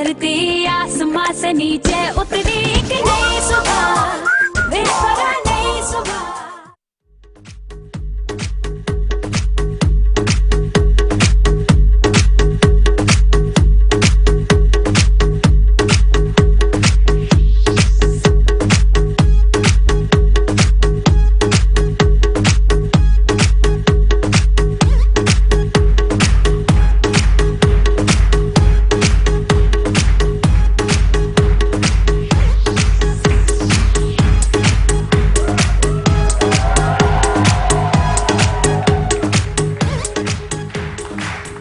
धरती आसमां से नीचे उतरी एक नई सुबह, वेट करो नई सुबह।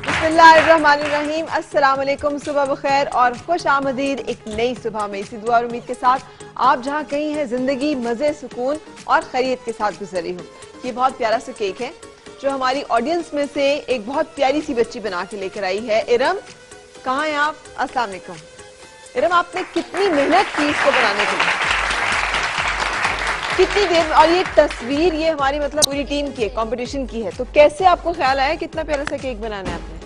बिस्मिल्लाहिर्रहमानिर्रहीम, अस्सलाम वालेकुम, सुबह बखैर और खुश आमदीद एक नई सुबह में। इसी दुआ और उम्मीद के साथ आप जहाँ कहीं हैं जिंदगी मजे, सुकून और खैरियत के साथ गुजरी हूँ। ये बहुत प्यारा सा केक है जो हमारी ऑडियंस में से एक बहुत प्यारी सी बच्ची बना के लेकर आई है। इरम, कहाँ हैं आप? अस्सलाम वालेकुम। इरम, आपने कितनी मेहनत की इसको बनाने के लिए, कितनी देर? और ये तस्वीर ये हमारी मतलब पूरी टीम की है, कंपटीशन की है, तो कैसे आपको ख्याल आया कितना प्यारा सा केक बनाना है आपने?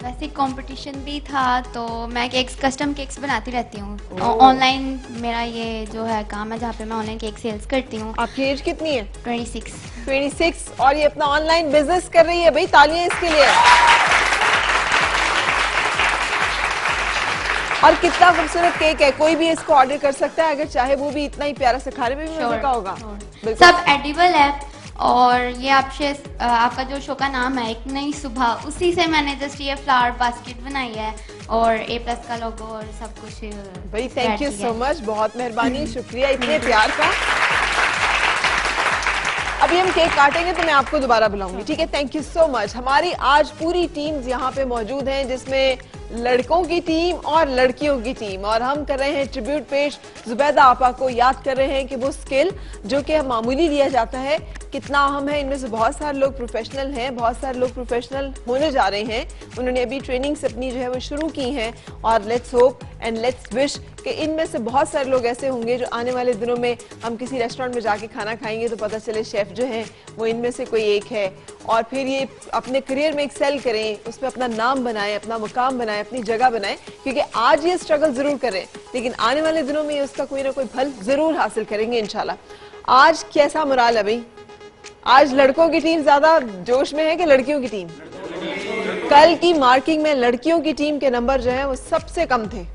वैसे कंपटीशन भी था तो मैं केक्स, कस्टम केक्स बनाती रहती हूँ। ऑनलाइन मेरा ये जो है काम है जहाँ पे मैं ऑनलाइन केक सेल्स करती हूँ। आपकी एज कितनी है? 26 और ये अपना ऑनलाइन बिजनेस कर रही है। भाई तालियां इसके लिए। और कितना खूबसूरत केक है, कोई भी इसको ऑर्डर कर सकता है अगर चाहे, वो भी इतना ही प्यारा से खाने में भी मजे का होगा। सब एडिबल है। और ये आपका जो शो का नाम है एक नई सुबह, उसी से मैंने जस्ट ये फ्लावर बास्केट बनाई है और A+ का लोगो और सब कुछ। भाई थैंक यू सो मच, बहुत मेहरबानी, शुक्रिया इतने प्यार का। अभी हम केक काटेंगे तो मैं आपको दोबारा बुलाऊंगी, ठीक है? Thank you so much. हमारी आज पूरी टीम यहाँ पे मौजूद हैं, जिसमें लड़कों की टीम और लड़कियों की टीम, और हम कर रहे हैं ट्रिब्यूट पेश जुबैदा आपा को। याद कर रहे हैं कि वो स्किल जो कि मामूली लिया जाता है कितना अहम है। इनमें से बहुत सारे लोग प्रोफेशनल हैं, बहुत सारे लोग प्रोफेशनल होने जा रहे हैं। उन्होंने अभी ट्रेनिंग्स अपनी जो है वो शुरू की हैं, और let's hope and let's wish कि इनमें से बहुत सारे लोग ऐसे होंगे जो आने वाले दिनों में हम किसी रेस्टोरेंट में जाके खाना खाएंगे तो पता चले शेफ जो है वो इनमें से कोई एक है, और फिर ये अपने करियर में एक्सेल करें, उसमें अपना नाम बनाएं, अपना मुकाम बनाएं, अपनी जगह बनाएं। क्योंकि आज ये स्ट्रगल जरूर करें लेकिन आने वाले दिनों में उसका कोई ना कोई फल जरूर हासिल करेंगे इंशाल्लाह। आज कैसा मोराल है भाई? आज लड़कों की टीम ज्यादा जोश में है कि लड़कियों की टीम? कल की मार्किंग में लड़कियों की टीम के नंबर जो है वो सबसे कम थे,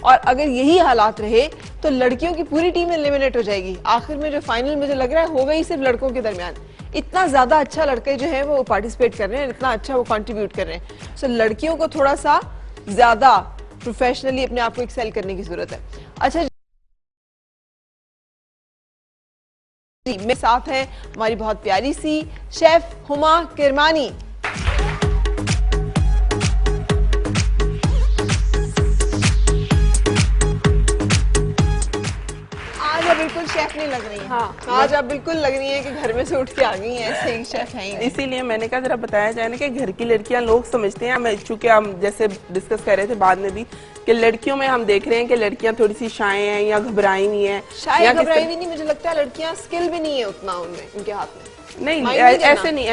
और अगर यही हालात रहे तो लड़कियों की पूरी टीम एलिमिनेट हो जाएगी। आखिर में जो फाइनल मुझे लग रहा है हो गई सिर्फ लड़कों के दरमियान। इतना ज्यादा अच्छा लड़के जो है वो पार्टिसिपेट कर रहे हैं, इतना अच्छा वो कंट्रीब्यूट कर रहे हैं। सो लड़कियों को थोड़ा सा ज्यादा प्रोफेशनली अपने आप को एक्सेल करने की जरूरत है। अच्छा, मेरे साथ है हमारी बहुत प्यारी सी शेफ हुमा किरमानी। आज आप बिल्कुल शेफ नहीं लग रही हैं। हाँ, आज आप बिल्कुल लग रही हैं कि घर में से उठ के आ गई हैं, ऐसे ही शेफ हैं। इसीलिए मैंने कहा जरा बताया जाए ना कि घर की लड़कियां लोग समझते हैं, चूंकि हम जैसे डिस्कस कर रहे थे बाद में भी कि लड़कियों में हम देख रहे हैं कि लड़कियां थोड़ी सी शाय हैं या घबराई नहीं है। शायद घबराई भी नहीं, मुझे लगता है लड़कियां स्किल भी नहीं है उतना उनमें, उनके हाथ में। नहीं, ऐसे नहीं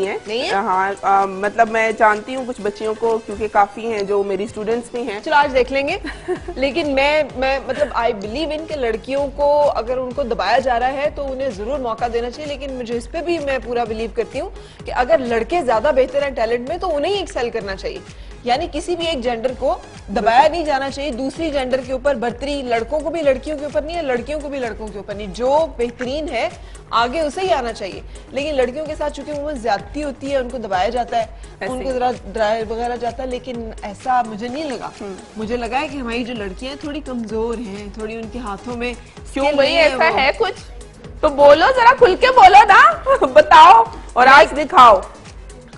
है, नहीं है? हाँ, मतलब मैं जानती हूँ कुछ बच्चियों को, क्योंकि काफी हैं जो मेरी स्टूडेंट्स भी हैं। चलो आज देख लेंगे। लेकिन मैं मतलब आई बिलीव इन के लड़कियों को अगर उनको दबाया जा रहा है तो उन्हें जरूर मौका देना चाहिए। लेकिन मुझे इस पे भी मैं पूरा बिलीव करती हूँ कि अगर लड़के ज्यादा बेहतर हैं टैलेंट में तो उन्हें ही एक्सेल करना चाहिए। यानी किसी भी एक जेंडर को दबाया नहीं जाना चाहिए दूसरी जेंडर के ऊपर। बर्तरी लड़कों को भी लड़कियों के ऊपर नहीं है, लड़कियों को भी लड़कों के ऊपर नहीं। जो बेहतरीन है आगे उसे ही आना चाहिए। लेकिन लड़कियों के साथ चूंकि वो ज्यादती होती है, उनको दबाया जाता है, उनको जरा ड्राई वगैरह जाता है। लेकिन ऐसा मुझे नहीं लगा। मुझे लगा है कि हमारी जो लड़कियां थोड़ी कमजोर हैं, थोड़ी उनके हाथों में। क्यों भाई, ऐसा है कुछ तो बोलो, जरा खुल के बोलो ना। बताओ और आज दिखाओ।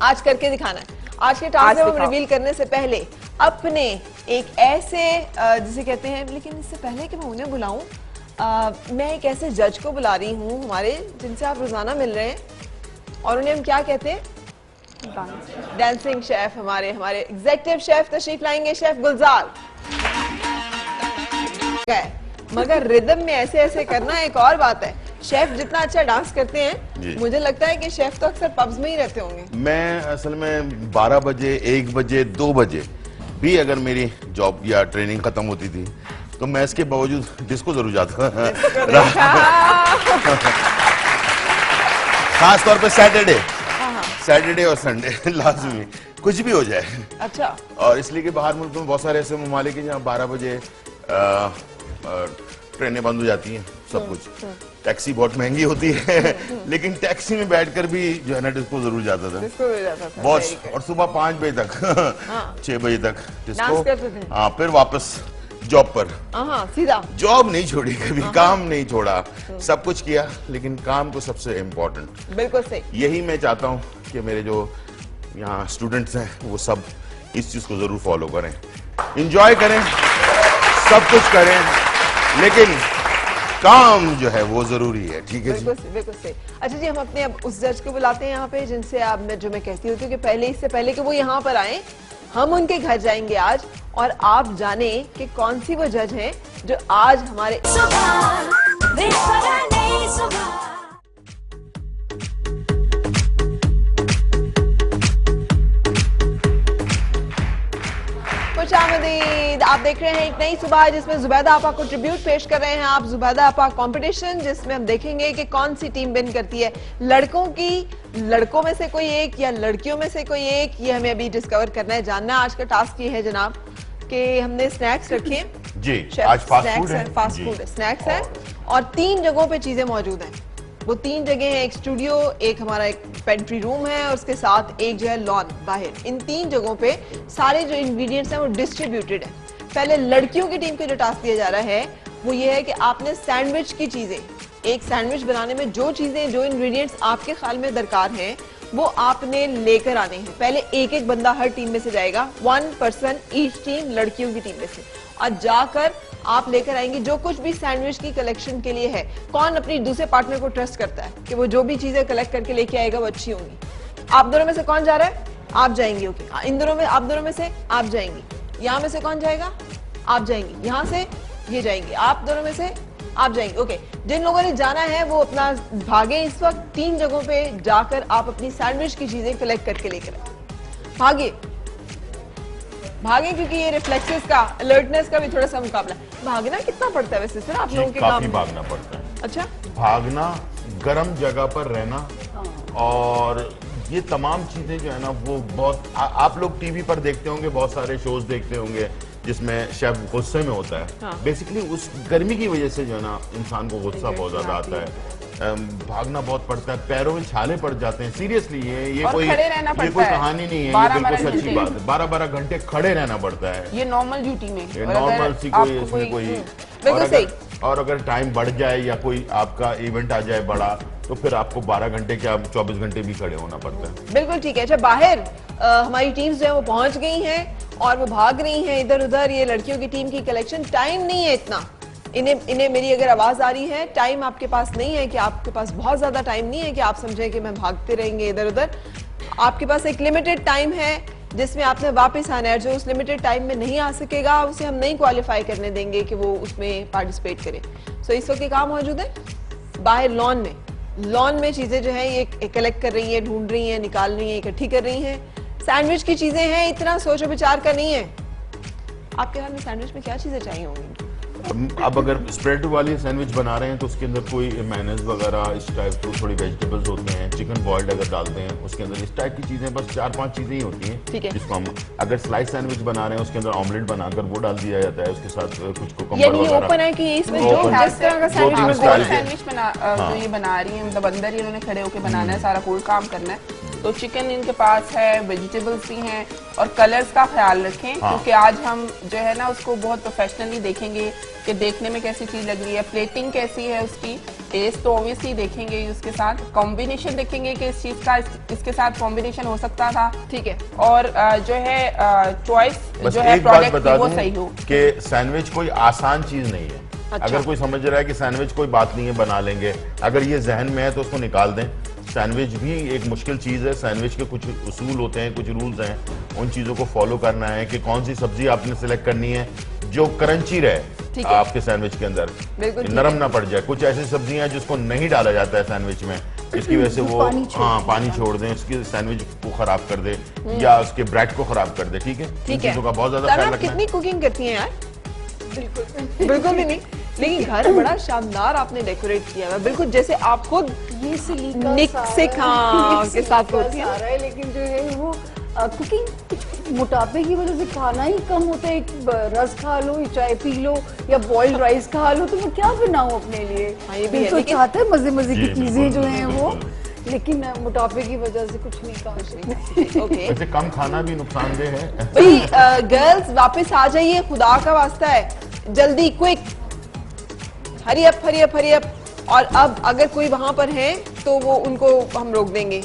आज करके दिखाना है। आज के टास्क में रिवील करने से पहले अपने एक ऐसे जिसे कहते हैं, लेकिन इससे पहले कि मैं उन्हें बुलाऊं, मैं एक ऐसे जज को बुला रही हूँ हमारे, जिनसे आप रोजाना मिल रहे हैं, और उन्हें हम क्या कहते हैं? Dancing chef. हमारे एग्जीक्यूटिव शेफ तशरीफ लाएंगे, शेफ गुलजार। मगर रिदम में ऐसे ऐसे करना एक और बात है। शेफ जितना अच्छा डांस करते हैं, मुझे लगता है कि शेफ तो अक्सर पब्स में ही रहते होंगे। मैं असल में 12 बजे, 1 बजे, 2 बजे भी अगर मेरी जॉब या ट्रेनिंग खत्म होती थी तो मैं इसके बावजूद डिस्को जरूर जाता। खास तौर पे सैटरडे और संडे लाजमी, कुछ भी हो जाए। अच्छा। और इसलिए कि बाहर मुल्क में बहुत सारे ऐसे ममालिक हैं जहाँ 12 बजे ट्रेनें बंद हो जाती हैं, सब कुछ। टैक्सी बहुत महंगी होती है लेकिन टैक्सी में बैठकर भी जो है ना डिस्को जरूर जाता था। बहुत, और सुबह 5 बजे तक 6 बजे तक डिस्को, हाँ, फिर वापस जॉब पर। सीधा जॉब नहीं छोड़ी कभी, काम नहीं छोड़ा, सब कुछ किया, लेकिन काम को सबसे इम्पोर्टेंट। बिल्कुल सही। यही मैं चाहता हूँ कि मेरे जो यहाँ स्टूडेंट्स हैं वो सब इस चीज को जरूर फॉलो करें, एंजॉय करें, सब कुछ करें, लेकिन काम जो है वो जरूरी है। ठीक है जी, बिल्कुल सही। अच्छा जी, हम अपने अब उस जज को बुलाते हैं यहाँ पे जिनसे आप जो मैं कहती होती हूँ कि इससे पहले कि वो यहाँ पर आए, हम उनके घर जाएंगे आज, और आप जाने कि कौन सी वो जज हैं जो आज हमारे खुशामदीद। आप देख रहे हैं एक नई सुबह जिसमें जुबैदा आपा को ट्रिब्यूट पेश कर रहे हैं आप, जुबैदा आपा कंपटीशन, जिसमें हम देखेंगे कि कौन सी टीम विन करती है, लड़कों में से कोई एक या लड़कियों में से कोई एक, ये हमें अभी डिस्कवर करना है, जानना है। आज का टास्क ये है जनाब कि हमने स्नैक्स रखे हैं जी, आज फास्ट फूड है, स्नैक्स है, और 3 जगहों पे चीजें मौजूद हैं। वो 3 जगह हैं, एक स्टूडियो, एक हमारा एक पेंट्री रूम है, और उसके साथ एक जो है लॉन बाहर। इन 3 जगहों पे सारे जो इंग्रेडिएंट्स हैं वो डिस्ट्रीब्यूटेड है। पहले लड़कियों की टीम को जो टास्क दिया जा रहा है वो ये है कि आपने सैंडविच की चीजें, एक सैंडविच बनाने में जो चीजें, जो इंग्रेडिएंट्स आपके ख्याल में दरकार हैं वो आपने लेकर आने हैं। पहले एक बंदा हर टीम में से जाएगा, 1 पर्सन ईच टीम, लड़कियों की टीम में से, और जाकर आप लेकर आएंगे जो कुछ भी सैंडविच की कलेक्शन के लिए है। कौन अपनी दूसरे पार्टनर को ट्रस्ट करता है कि वो जो भी चीजें कलेक्ट करके लेके आएगा वो अच्छी होंगी? आप दोनों में से कौन जा रहा है? आप जाएंगे। ओके, इन दोनों में, आप दोनों में से आप जाएंगी। यहाँ में से कौन जाएगा? आप जाएंगी। यहाँ से ये जाएंगे। आप दोनों में से आप जाएंगे। ओके, जिन लोगों ने जाना है वो अपना भागे इस वक्त, 3 जगहों पे जाकर आप अपनी सैंडविच की चीजें कलेक्ट करके लेकर आए। भागे क्योंकि ये रिफ्लेक्सेस का, अलर्टनेस का भी थोड़ा सा मुकाबला। भागना कितना पड़ता है वैसे सर आप लोगों के काम? काफी भागना पड़ता है। अच्छा, भागना, गर्म जगह पर रहना, और ये तमाम चीजें जो है ना वो बहुत, आप लोग टीवी पर देखते होंगे, बहुत सारे शोज देखते होंगे जिसमें शेफ गुस्से में होता है। बेसिकली उस गर्मी की वजह से जो है ना इंसान को गुस्सा बहुत ज्यादा आता है। भागना बहुत पड़ता है, पैरों में छाले पड़ जाते हैं। सीरियसली ये कोई कहानी नहीं है, ये बिल्कुल सच्ची बात है। 12-12 घंटे खड़े रहना पड़ता है, ये नॉर्मल ड्यूटी में, नॉर्मल सी कोई इसमें कोई। और अगर टाइम बढ़ जाए या कोई आपका इवेंट आ जाए बड़ा, तो फिर आपको 12 घंटे क्या 24 घंटे भी खड़े होना पड़ता है। बिल्कुल ठीक है। अच्छा, बाहर हमारी टीम्स जो है वो पहुंच गई हैं और वो भाग रही हैं इधर उधर। ये लड़कियों की टीम की कलेक्शन, टाइम नहीं है इतना, इन्हें मेरी अगर आवाज आ रही है, टाइम आपके पास नहीं है, कि आपके पास बहुत ज्यादा टाइम नहीं है कि आप समझें कि मैं भागते रहेंगे इधर उधर। आपके पास एक लिमिटेड टाइम है जिसमें आपने वापस आना है। जो उस लिमिटेड टाइम में नहीं आ सकेगा उसे हम नहीं क्वालिफाई करने देंगे कि वो उसमें पार्टिसिपेट करे। सो इस वक्त कहाँ मौजूद है? बाहर लॉन में चीजें जो है ये कलेक्ट कर रही है, ढूंढ रही है, निकाल रही है, इकट्ठी कर रही है। सैंडविच की चीजें हैं, इतना सोचो विचार का नहीं है। आपके ख्याल में सैंडविच में क्या चीजें चाहिए होंगी? अब अगर स्प्रेड वाली सैंडविच बना रहे हैं तो उसके अंदर कोई मेयोनेज़ वगैरह इस टाइप की थोड़ी वेजिटेबल्स होते हैं, चिकन बॉइल्ड अगर डालते हैं उसके अंदर इस टाइप की चीजें, बस 4-5 चीजें ही होती हैं जिसको हम, अगर स्लाइस सैंडविच बना रहे हैं उसके अंदर ऑमलेट बनाकर वो डाल दिया जाता है, उसके साथ कुछ कुकुम्बर वगैरह। ओपन है कि इसमें जो जिस तरह का सैंडविच जो ये बना रही है, मतलब अंदर ही इन्होंने खड़े होकर बनाना है, सारा कोई काम करना है। तो चिकन इनके पास है, वेजिटेबल्स भी हैं, और कलर्स का ख्याल रखें क्योंकि आज हम जो है ना उसको बहुत प्रोफेशनली देखेंगे कि देखने में कैसी चीज लग रही है, प्लेटिंग कैसी है उसकी, टेस्ट तो ऑब्वियसली देखेंगे, उसके साथ कॉम्बिनेशन देखेंगे कि इस चीज का इसके साथ कॉम्बिनेशन हो सकता था। ठीक है, और जो है चॉइस जो है प्रोडक्ट वो सही हो। कि सैंडविच कोई आसान चीज नहीं है। अच्छा। अगर कोई समझ रहा है कि सैंडविच कोई बात नहीं है, बना लेंगे, अगर ये जहन में है तो उसको निकाल दें। सैंडविच भी एक मुश्किल चीज़ है, सैंडविच के कुछ उसूल होते हैं, कुछ रूल्स हैं, उन चीज़ों को फॉलो करना है कि कौन सी सब्जी आपने सिलेक्ट करनी है जो क्रंची रहे आपके सैंडविच के अंदर, नरम ना पड़ जाए। कुछ ऐसी सब्जियां हैं जिसको नहीं डाला जाता है सैंडविच में, इसकी वजह से वो पानी छोड़ दें, उसकी सैंडविच को खराब कर दे या उसके ब्रेड को खराब कर दे। ठीक है, ठीक है। चीजों का बहुत ज्यादा ख्याल रखना कितनी है। कुकिंग करती हैं यार? बिल्कुल भी नहीं, लेकिन घर बड़ा शानदार आपने डेकोरेट किया है, बिल्कुल जैसे आप खुद ये सिलिका निक से के साथ होती है। सारा है, लेकिन जो है वो कुकिंग कुछ मोटापे की वजह से खाना ही कम होता है। एक रस खा लो, चाय पी लो या बॉइल्ड राइस खा लो, तो मैं क्या बनाऊं अपने लिए? ये भी दिल है, तो लेकिन- चाहता है मजे मजे की जी, चीजें जो बिल्कुल, हैं वो, लेकिन मोटापे की वजह से कुछ नहीं खा ओके वैसे कम खाना भी नुकसानदेह है। भाई गर्ल्स वापस आ जाइए, खुदा का वास्ता है, जल्दी quick, hurry up hurry up hurry up. और अब अगर कोई वहां पर है तो वो उनको हम रोक देंगे।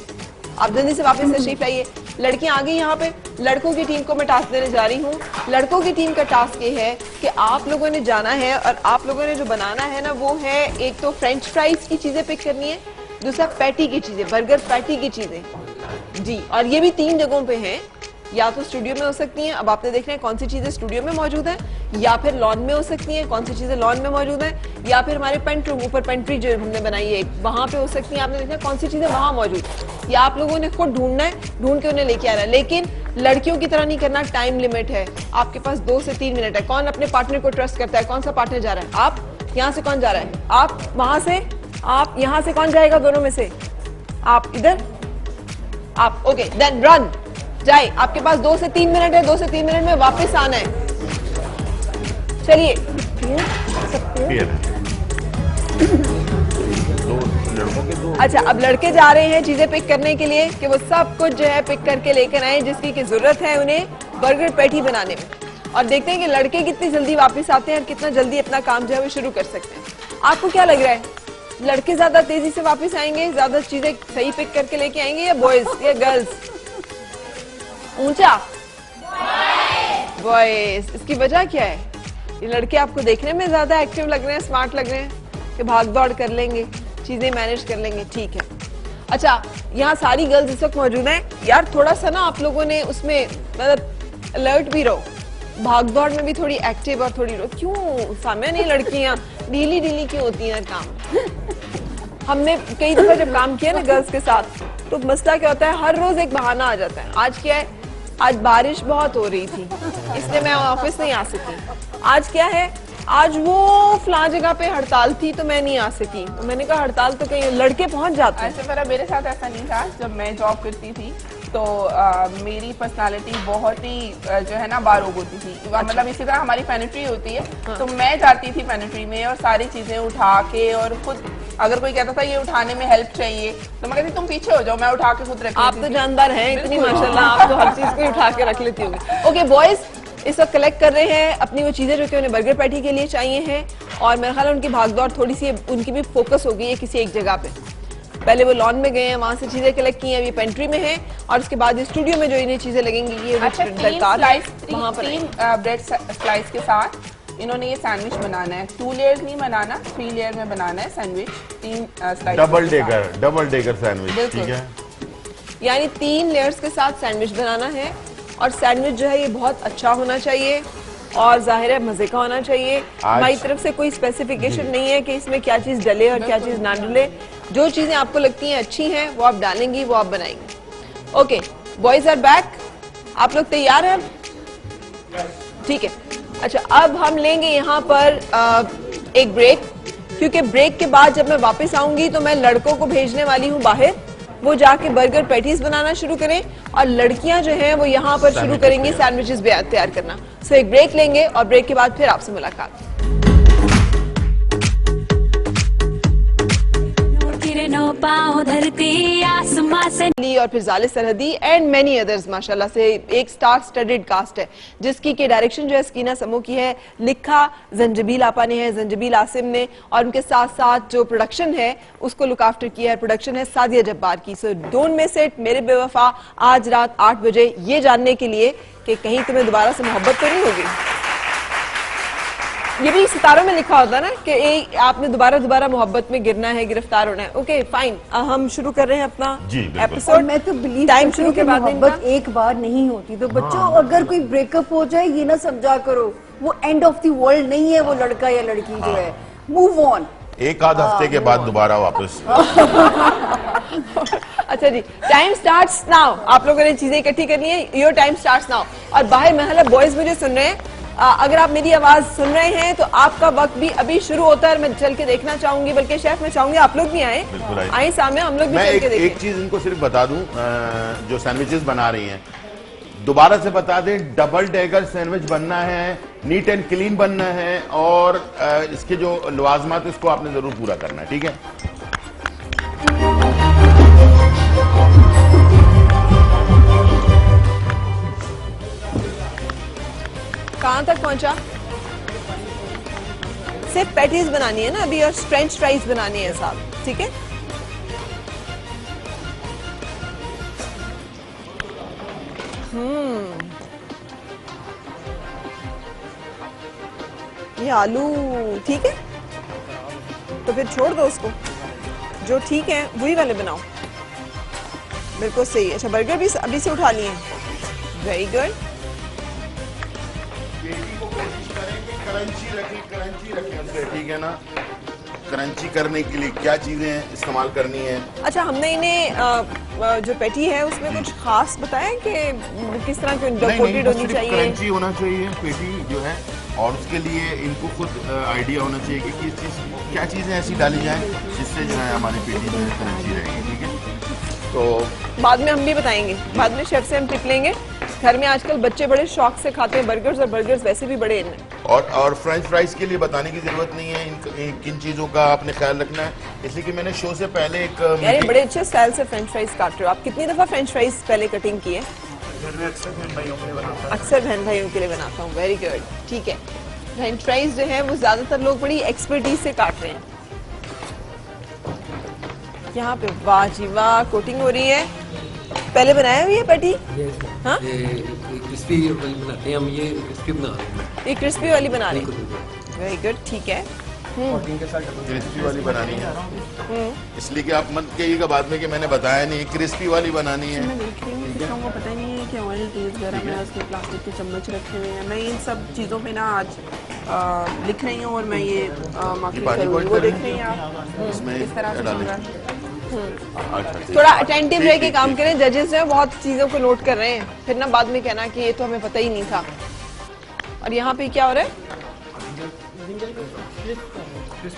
आप जल्दी से वापस तशरीफ लाइए। लड़कियां आ गई यहाँ पे, लड़कों की टीम को मैं टास्क देने जा रही हूँ। लड़कों की टीम का टास्क ये है कि आप लोगों ने जाना है और आप लोगों ने जो बनाना है ना वो है, एक तो फ्रेंच फ्राइज की चीजें पिक करनी है, दूसरा पैटी की चीजें, बर्गर पैटी की चीजें जी। और ये भी 3 जगहों पे हैं, या तो स्टूडियो में हो सकती हैं, अब आपने देखना है कौन सी चीजें स्टूडियो में मौजूद है, या फिर लॉन में हो सकती हैं, कौन सी चीजें लॉन में मौजूद है, या फिर हमारे पेंट रूम ऊपर पेंट्री जो हमने बनाई है वहां पे हो सकती हैं। आपने देखना है कौन सी चीजें वहां मौजूद, या आप लोगों ने खुद ढूंढना है, ढूंढ के उन्हें लेके आना है। लेकिन लड़कियों की तरह नहीं करना, टाइम लिमिट है, आपके पास 2 से 3 मिनट है। कौन अपने पार्टनर को ट्रस्ट करता है? कौन सा पार्टनर जा रहा है? आप यहाँ से कौन जा रहा है? आप वहां से, आप यहाँ से कौन जाएगा? दोनों में से आप इधर, आप ओके देन रन जाए। आपके पास 2 से 3 मिनट है, 2 से 3 मिनट में वापस आना है। चलिए पेयर है। दो लड़कों के 2। अच्छा, अब लड़के जा रहे हैं चीजें पिक करने के लिए कि वो सब कुछ जो है पिक करके लेकर आए जिसकी की जरूरत है उन्हें बर्गर पैटी बनाने में। और देखते हैं कि लड़के कितनी जल्दी वापस आते हैं और कितना जल्दी अपना काम जो है वो शुरू कर सकते हैं। आपको क्या लग रहा है, लड़के ज्यादा तेजी से वापस आएंगे, ज्यादा चीजें सही पिक करके लेके आएंगे, या बॉयज या गर्ल्स? ऊंचा बॉयज। इसकी वजह क्या है? ये लड़के आपको देखने में ज्यादा एक्टिव लग रहे हैं, स्मार्ट लग रहे हैं कि भाग दौड़ कर लेंगे, चीजें मैनेज कर लेंगे। ठीक है, अच्छा यहाँ सारी गर्ल्स इस वक्त मौजूद हैं। यार थोड़ा सा ना आप लोगों ने उसमें मतलब अलर्ट भी रहो, भाग दौड़ में भी थोड़ी एक्टिव और थोड़ी क्यों सामने नहीं, लड़कियां ढीली ढीली क्यों होती हैं काम। हमने कई दफा जब काम किया ना गर्ल्स के साथ, तो मसला क्या होता है, हर रोज एक बहाना आ जाता है। आज क्या है, आज बारिश बहुत हो रही थी इसलिए मैं ऑफिस नहीं आ सकी। आज क्या है, आज वो फलां जगह पे हड़ताल थी तो मैं नहीं आ सकी। तो मैंने कहा हड़ताल तो कहीं लड़के पहुंच जाते हैं। ऐसे मेरे साथ ऐसा नहीं था। जब मैं जॉब करती थी तो मेरी पर्सनालिटी बहुत ही जो है ना बारोग होती थी। मतलब इसी तरह हमारी पेनिट्री होती है, तो मैं जाती थी पेनिट्री में और सारी चीजें उठा के, और खुद अगर कोई कहता था ये उठाने में हेल्प चाहिए तो मैं कहती तुम पीछे हो जाओ, मैं उठा के खुद रख आप तो जानदार हैं इतनी माशाल्लाह, आप तो हर चीज को उठा के रख लेती होंगी। ओके बॉयज इस वक्त कलेक्ट कर रहे हैं अपनी वो चीजें जो कि उन्हें बर्गर पैटी के लिए चाहिए हैं, और मेरा ख्याल है उनकी भागदौड़ थोड़ी सी उनकी भी फोकस हो गई है किसी एक जगह पे। पहले वो लॉन में गए हैं, वहां से चीजें कलेक्ट की हैं, अभी पेंट्री में है, और उसके बाद स्टूडियो में जो इन्हें चीजें लगेंगी ये अच्छा, दरकार वहां पर तीन ब्रेड स्लाइस के साथ इन्होंने ये सैंडविच बनाना है। 2 लेयर्स नहीं बनाना, 3 लेयर में बनाना है sandwich. 3 slice double decker sandwich. ठीक है, यानी 3 लेयर्स के साथ सैंडविच बनाना है, और सैंडविच जो है ये बहुत अच्छा होना चाहिए और जाहिर है मजे का होना चाहिए। हमारी तरफ से कोई स्पेसिफिकेशन नहीं है कि इसमें क्या चीज डले और क्या चीज ना डले। जो चीजें आपको लगती हैं अच्छी हैं वो आप डालेंगी, वो आप बनाएंगी। ओके बॉयज आर बैक, आप लोग तैयार हैं? ठीक है, अच्छा अब हम लेंगे यहाँ पर एक ब्रेक, क्योंकि ब्रेक के बाद जब मैं वापस आऊंगी तो मैं लड़कों को भेजने वाली हूँ बाहर, वो जाके बर्गर पैटीज बनाना शुरू करें, और लड़कियां जो हैं वो यहाँ पर शुरू करेंगी सैंडविचेस तैयार करना। सो एक ब्रेक लेंगे और ब्रेक के बाद फिर आपसे मुलाकात। किरणों पाँव धरती आसमां से और फिर जाले सरहदी एंड मेनी अदर्स, माशाल्लाह से एक स्टार स्टडेड कास्ट है जिसकी के डायरेक्शन जो है स्कीना समो की है, लिखा जंजबील आपा ने है, जंजबील आसिम ने, और उनके साथ साथ जो प्रोडक्शन है उसको लुक आफ्टर किया है, प्रोडक्शन है सादिया जब्बार की। सो डोंट मिस इट मेरे बेवफा, आज रात 8 बजे ये जानने के लिए कि कहीं तुम्हें दोबारा से मोहब्बत तो नहीं होगी। ये भी सितारों में लिखा होता है ना कि आपने दोबारा मोहब्बत में गिरना है, गिरफ्तार होना है। ओके फाइन, हम शुरू कर रहे हैं अपना एपिसोड। मैं तो बिलीव टाइम शुरू के बाद मोहब्बत एक बार नहीं होती, तो बच्चों अगर कोई ब्रेकअप हो जाए ये ना समझा करो वो एंड ऑफ द वर्ल्ड नहीं है, वो लड़का या लड़की जो है मूव ऑन। एक आध हफ्ते के बाद दोबारा वापस। अच्छा जी, टाइम स्टार्ट्स नाउ। आप लोगों ने चीजें इकट्ठी करनी है, योर टाइम स्टार्ट्स नाउ। और बाहर मतलब बॉयज मुझे सुन रहे हैं, अगर आप मेरी आवाज सुन रहे हैं तो आपका वक्त भी अभी शुरू होता है और मैं चल के देखना चाहूंगी, बल्कि शेफ मैं चाहूंगी आप लोग भी आए, आए सामने, हम लोग भी मैं चल के देखें। एक चीज इनको सिर्फ बता दूं, जो सैंडविचेस बना रही हैं, दोबारा से बता दें, डबल डेगर सैंडविच बनना है, नीट एंड क्लीन बनना है, और इसके जो लवाजमात है उसको आपने जरूर पूरा करना है, ठीक है? कहां तक पहुंचा? सिर्फ पैटीज बनानी है ना अभी, और फ्रेंच फ्राइज बनानी है साहब, ठीक है? ये आलू ठीक है, तो फिर छोड़ दो उसको, जो ठीक है वही वाले बनाओ, बिल्कुल सही। अच्छा, बर्गर भी अभी से उठा लिए, वेरी गुड। क्रंची रखें उसे, ठीक है ना? क्रंची करने के लिए क्या चीजें इस्तेमाल करनी है? अच्छा, हमने इन्हें जो पैटी है उसमें कुछ खास बताया कि किस तरह की कोटेड होनी चाहिए? क्रंची होना चाहिए पेटी जो है, और उसके लिए इनको खुद आइडिया होना चाहिए कि किस चीज, क्या चीजें ऐसी डाली जाएं जिससे जो है हमारी पेटी जो है क्रंची रहेगी, ठीक है? तो बाद में हम भी बताएंगे, बाद में शेफ से हम टिप लेंगे। घर में आजकल बच्चे बड़े शौक से खाते हैं बर्गर्स, और बर्गर्स वैसे भी बड़े इनमें। और फ्रेंच फ्राइज के लिए बताने की जरूरत नहीं है, किन चीजों का आपने ख्याल रखना है, इसलिए कि मैंने शो से पहले एक यानी बड़े अच्छे स्टाइल से फ्रेंच फ्राइज काट रहे हो आप। कितनी दफा फ्रेंच फ्राइज पहले कटिंग की है? अक्सर बहन भाइयों के लिए बनाता हूँ, वेरी गुड, ठीक है। फ्रेंच फ्राइज जो है वो ज्यादातर लोग बड़ी एक्सपर्टीज से काट रहे हैं। यहाँ पे वाह जी वाह, कोटिंग हो रही है। पहले बनाया हुई है पैटी? हाँ, क्रिस्पी बनाते हैं हम, ये क्रिस्पी बना रहे हैं। ये क्रिस्पी वाली बना रहे हैं, वेरी गुड, ठीक है। क्रिस्पी वाली बनानी है, इसलिए कि आप मत कहिएगा बाद में कि मैंने बताया नहीं, क्रिस्पी वाली बनानी है। मैं देख रही हूँ कि लोगों को पता ही नहीं है कि ऑयल तेज गरम है, उसके प्लास्टिक के चम्मच रखे हुए हैं। मैं इन सब चीज़ों पे ना आज लिख रही हूँ, और मैं ये मार्केट पानी करूँगी। बॉईल वो कर देख रही हैं आप इसमें इस तरह से चल रहा है। अच्छा, थोड़ा अटेंटिव रह के काम करें, जजेस जो है बहुत चीजों को नोट कर रहे हैं, फिर ना बाद में कहना कि ये तो हमें पता ही नहीं था। और यहाँ पे क्या हो रहा है?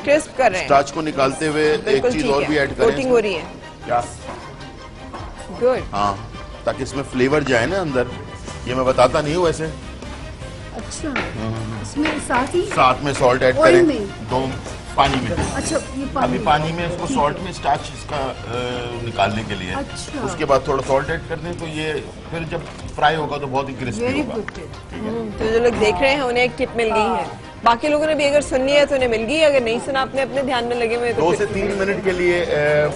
क्रिस्प कर रहे हैं। स्टार्च को निकालते हुए एक चीज और भी ऐड करें, कोटिंग हो रही है, क्या? गुड। हाँ, ताकि इसमें फ्लेवर जाए ना अंदर। ये मैं बताता नहीं हूँ वैसे। अच्छा, इसमें साथ में सॉल्ट ऐड ऑयल करें, में? दो पानी में। अच्छा, ये अभी पानी में इसको सॉल्ट में स्टार्च इसका निकालने के लिए, अच्छा। उसके बाद थोड़ा सॉल्ट ऐड कर दें, तो ये फिर जब फ्राई होगा तो बहुत ही क्रिस्पी वेरी होगा। गुड। तो जो लोग देख रहे हैं उन्हें एक टिप मिल गई है, बाकी लोगों ने भी अगर सुन लिया है तो उन्हें मिल गई, अगर नहीं सुना आपने अपने ध्यान में लगे हुए तो 2 से 3 मिनट के लिए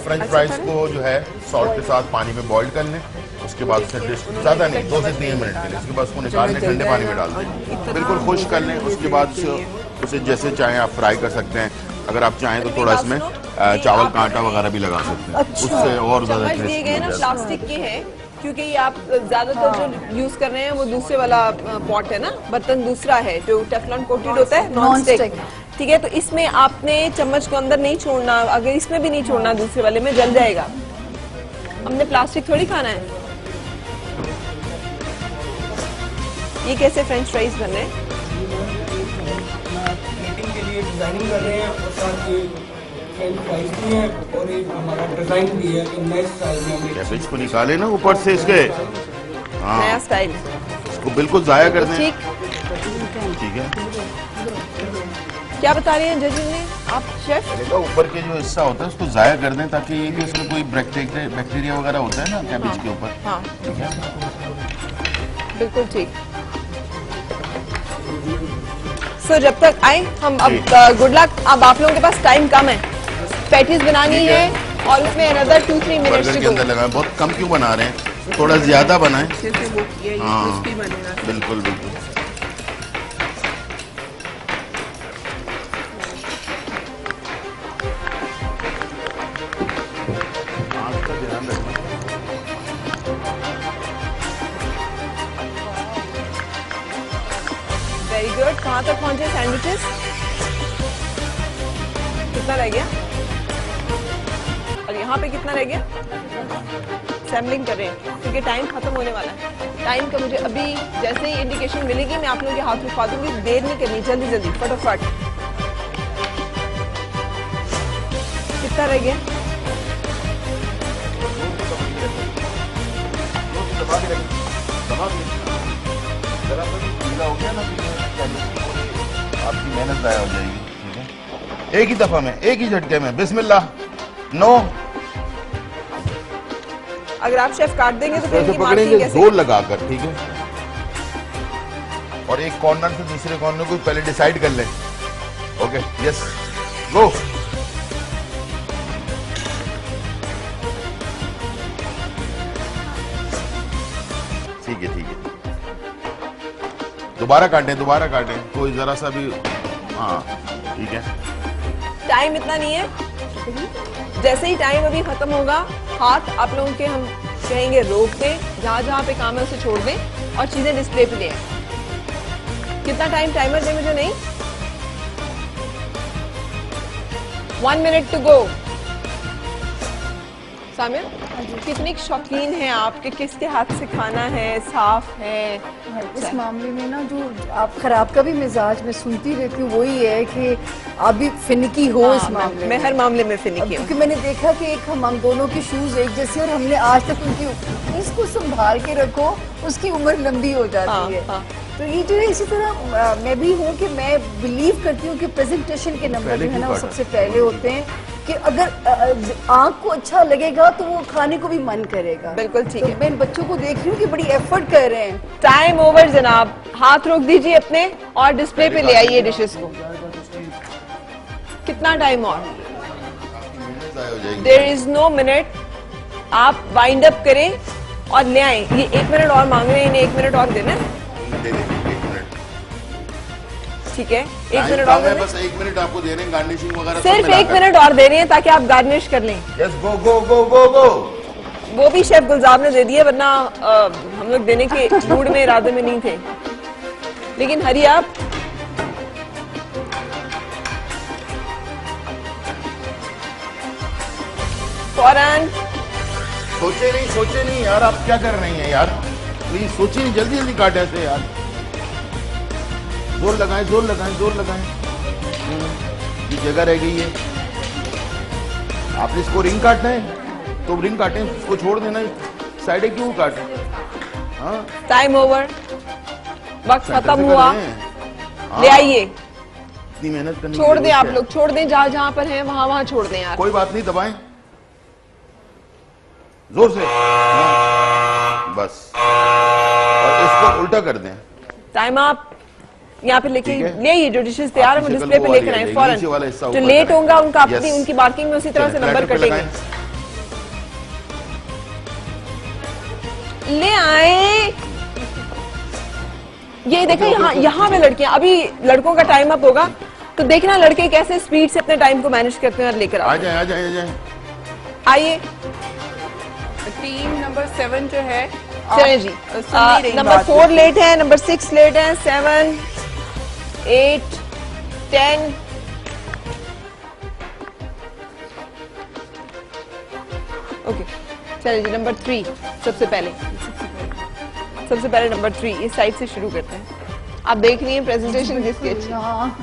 फ्रेंच फ्राइज को जो है सॉल्ट के साथ पानी में बॉईल कर लें, उसके बाद उसे डिश, ज़्यादा नहीं, 2 से 3 मिनट के लिए, उसके बाद उसको निकाल लें, ठंडे पानी में डाल दें, बिल्कुल खुश कर लें। उसके बाद उसे जैसे चाहें आप फ्राई कर सकते हैं, अगर आप चाहें तो थोड़ा इसमें चावल का आटा वगैरह भी लगा सकते हैं, उससे और ज़्यादा चम्मच दिए गए ना क्रिस्पी। प्लास्टिक के हैं, क्योंकि ये आप ज्यादातर जो यूज कर रहे हैं वो दूसरे वाला पॉट है ना, बर्तन दूसरा है जो टेफलॉन कोटेड होता है, नॉन स्टिक, ठीक है। तो इसमें आपने चम्मच को अंदर नहीं छोड़ना, अगर इसमें भी नहीं छोड़ना, दूसरे वाले में जल जाएगा। हमने प्लास्टिक थोड़ी खाना है। ये कैसे फ्रेंच फ्राइज बन रहे हैं? प्लेटिंग के लिए डिजाइनिंग कर रहे हैं, और साथ ये फ्रेंच फ्राइज भी है, और एक हमारा डिजाइन भी है कि नए स्टाइल में हमने कैबेज को निकाले ना ऊपर से इसके, हाँ, नया स्टाइल, इसको बिल्कुल जाया कर दें, ठीक। ठीक है। क्या बता रहे हैं जजेस ने, आप शेफ? तो ऊपर के जो हिस्सा होता है उसको जाया कर दें, ताकि ये कि इसमें कोई बैक्टीरिया वगैरह होता है ना कैबेज के ऊपर, हाँ, ठीक है। बिल्कुल ठीक। सो जब तक आए हम, अब गुड लक। अब आप लोगों के पास टाइम कम है, पैटीज बनानी है और उसमें अनदर 2-3 मिनट्स बर्गर के अंदर लगाएं, बहुत कम क्यों बना रहे हैं, थोड़ा ज्यादा बनाएं। जैसे वो किया, ये हाँ, क्रिस्पी बनेगा। बिल्कुल बिल्कुल। आँच का ध्यान रखना। Very good. कहाँ तक पहुंचे सैंडविचेस? कितना रह गया और यहाँ पे कितना रह गया? सैम्पलिंग कर रहे हैं क्योंकि टाइम खत्म होने वाला है। टाइम का मुझे अभी जैसे ही इंडिकेशन मिलेगी मैं आप लोगों के हाथ रुकवा दूंगी, देर नहीं करनी, जल्दी जल्दी फटाफट। कितना रह गया? आपकी मेहनत जाया हो जाएगी। ठीक है, एक ही दफा में, एक ही झटके में। बिस्मिल्लाह। नो, अगर आप शेफ काट देंगे तो फिर ऐसे इनकी मार्किंग पकड़ेंगे कैसे? जोर लगाकर। ठीक है, और एक कॉर्नर से दूसरे कॉर्नर को पहले डिसाइड कर लें। ओके, यस, गो। ठीक है, ठीक है, दोबारा काटें, दोबारा काटें, कोई जरा सा भी। हाँ, ठीक है। टाइम इतना नहीं है, जैसे ही टाइम अभी खत्म होगा हाथ आप लोगों के हम कहेंगे रोक दें, जहां जहां पे काम है उसे छोड़ दें और चीजें डिस्प्ले पे ले आएं। कितना टाइम टाइमर दे मुझे? नहीं, 1 मिनट टू गो। सामिया, कितनी शौकीन है आप कि किसके हाथ से खाना है, साफ है? इस मामले में ना जो आप खराब का भी मिजाज मैं सुनती रहती हूँ वही है कि आप भी फिनिकी हो इस मामले मैं में। हर मामले में फिनिकी हूँ क्योंकि मैंने देखा कि एक हम दोनों की शूज एक जैसे और हमने आज तक उनकी, इसको संभाल के रखो, उसकी उम्र लंबी हो जाती है। हाँ। तो ये जो है इसी तरह मैं भी हूँ कि मैं बिलीव करती हूँ कि प्रेजेंटेशन के नंबर जो है ना वो सबसे पहले होते हैं कि अगर आंख को अच्छा लगेगा तो वो खाने को भी मन करेगा। बिल्कुल ठीक है। तो मैं इन बच्चों को देख रही हूँ कि बड़ी एफर्ट कर रहे हैं। टाइम ओवर जनाब, हाथ रोक दीजिए अपने और डिस्प्ले पे ले आइए डिशेस को। कितना टाइम और? There is no minute. आप वाइंड अप करें और ले आए। ये 1 मिनट और मांग रहे हैं, इन्हें 1 मिनट और देना है। दे देंगे 1 मिनट। ठीक है, 1 मिनट और है, बस 1 मिनट आपको दे रहे हैं, गार्निशिंग वगैरह सिर्फ 1 मिनट और दे रहे हैं ताकि आप गार्निश कर लें। यस, गो गो गो गो गो। वो भी शेफ गुलजार ने दे दिए, वरना हम लोग देने के मूड में, इरादे में नहीं थे। लेकिन हरी आप फौरन सोचे नहीं यार, आप क्या कर रही हैं यार? प्लीज सोचिए नहीं, जल्दी जल्दी काटे ऐसे यार। जोर लगाएं, जोर लगाएं, जोर लगाएं। ये जगह रह गई है। आपने इसको रिंग काटना है तो रिंग काटें, इसको छोड़ देना, साइडे क्यों काटें? हाँ, टाइम ओवर, वक्त सेंटर खत्म से हुआ। कर रहे हैं। ले आइए। इतनी मेहनत करनी छोड़ की दें आप जरूरत लोग, छोड़ दें, जहां जहां पर हैं वहां वहां छोड़ दें है। यार। कोई बात नहीं, दबाएं जोर से। हाँ, बस, और इसको उल्टा कर दें। टाइम आप यहाँ पे लेके ठीक है। ले आइए, जो डिशेस तैयार है वो आपकी डिस्प्ले शक्ल पे वो लेकर वाली आए है, फौरन। नीचे वाला हिस्सा जो ऊपर लेट करें। होगा उनका अपनी Yes। उनकी मार्किंग में उसी तरह से चलें, नंबर प्लेटर पे कटेंगे। लगाएं। ले आए। ये देखो यहाँ पे लड़कियां, अभी लड़कों का टाइम अप होगा तो देखना लड़के कैसे स्पीड से अपने टाइम को मैनेज करते हैं और लेकर आ आते हैं। जाए, आ जाए, आ जाए। आइए टीम नंबर 7 जो है चलें जी। सुन नहीं रही नंबर बात 4 लेट है, नंबर 6 लेट है, 7 8 10 ओके। चलिए जी, नंबर 3 सबसे पहले नंबर 3 इस साइड से शुरू करते हैं। आप देख रही हैं प्रेजेंटेशन किसकी अच्छी? हाँ।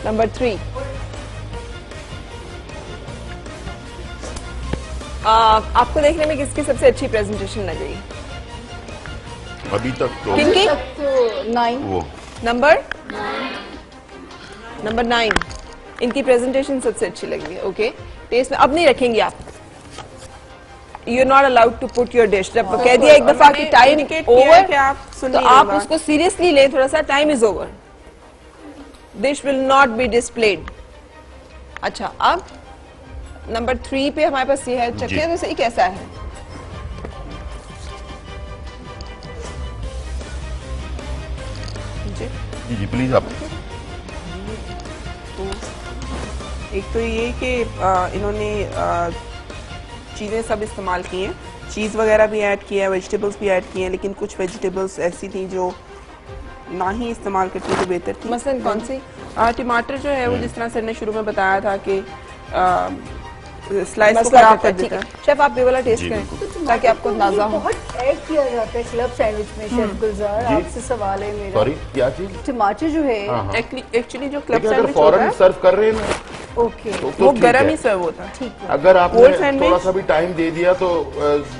नंबर 3 आपको देखने में किसकी सबसे अच्छी प्रेजेंटेशन लगेगी? अभी तक तो किनकी? तो 9 वो नंबर 9 इनकी प्रेजेंटेशन सबसे अच्छी लगी है। ओके, टेस्ट में अब नहीं रखेंगे आप। You are not allowed to put your dish. जब कह दिया एक दफा कि टाइम ओवर, तो आप उसको सीरियसली लें थोड़ा सा। Time is over, dish will not be displayed. अच्छा, अब नंबर 3 पे हमारे पास ये है, चखिए तो सही कैसा है। जी जी प्लीज आप। एक तो ये कि इन्होंने चीज़ें सब इस्तेमाल की हैं, चीज़ वगैरह भी ऐड किया है, वेजिटेबल्स भी ऐड किए हैं, लेकिन कुछ वेजिटेबल्स ऐसी थी जो ना ही इस्तेमाल करती तो बेहतर थी। मसलन कौन सी? टमाटर जो है वो जिस तरह सर ने शुरू में बताया था कि स्लाइस को मसला खराब करता कर है, ठीक देता है। है। शेफ आप ये वाला टेस्ट जी, करें ताकि आपको अंदाजा हो। बहुत ऐड किया जाता है क्लब सैंडविच में शेफ गुलजार। जी। आपसे सवाल है मेरा, सॉरी क्या चीज? टमाटर जो है एक्चुअली जो क्लब लेकिन अगर सैंडविच होता फौरन है सर्व कर रहे हैं ना ओके तो वो ठीक गरम है। ही सर्व होता है। ठीक है। अगर आपने Cold sandwich? थोड़ा सा भी टाइम दे दिया तो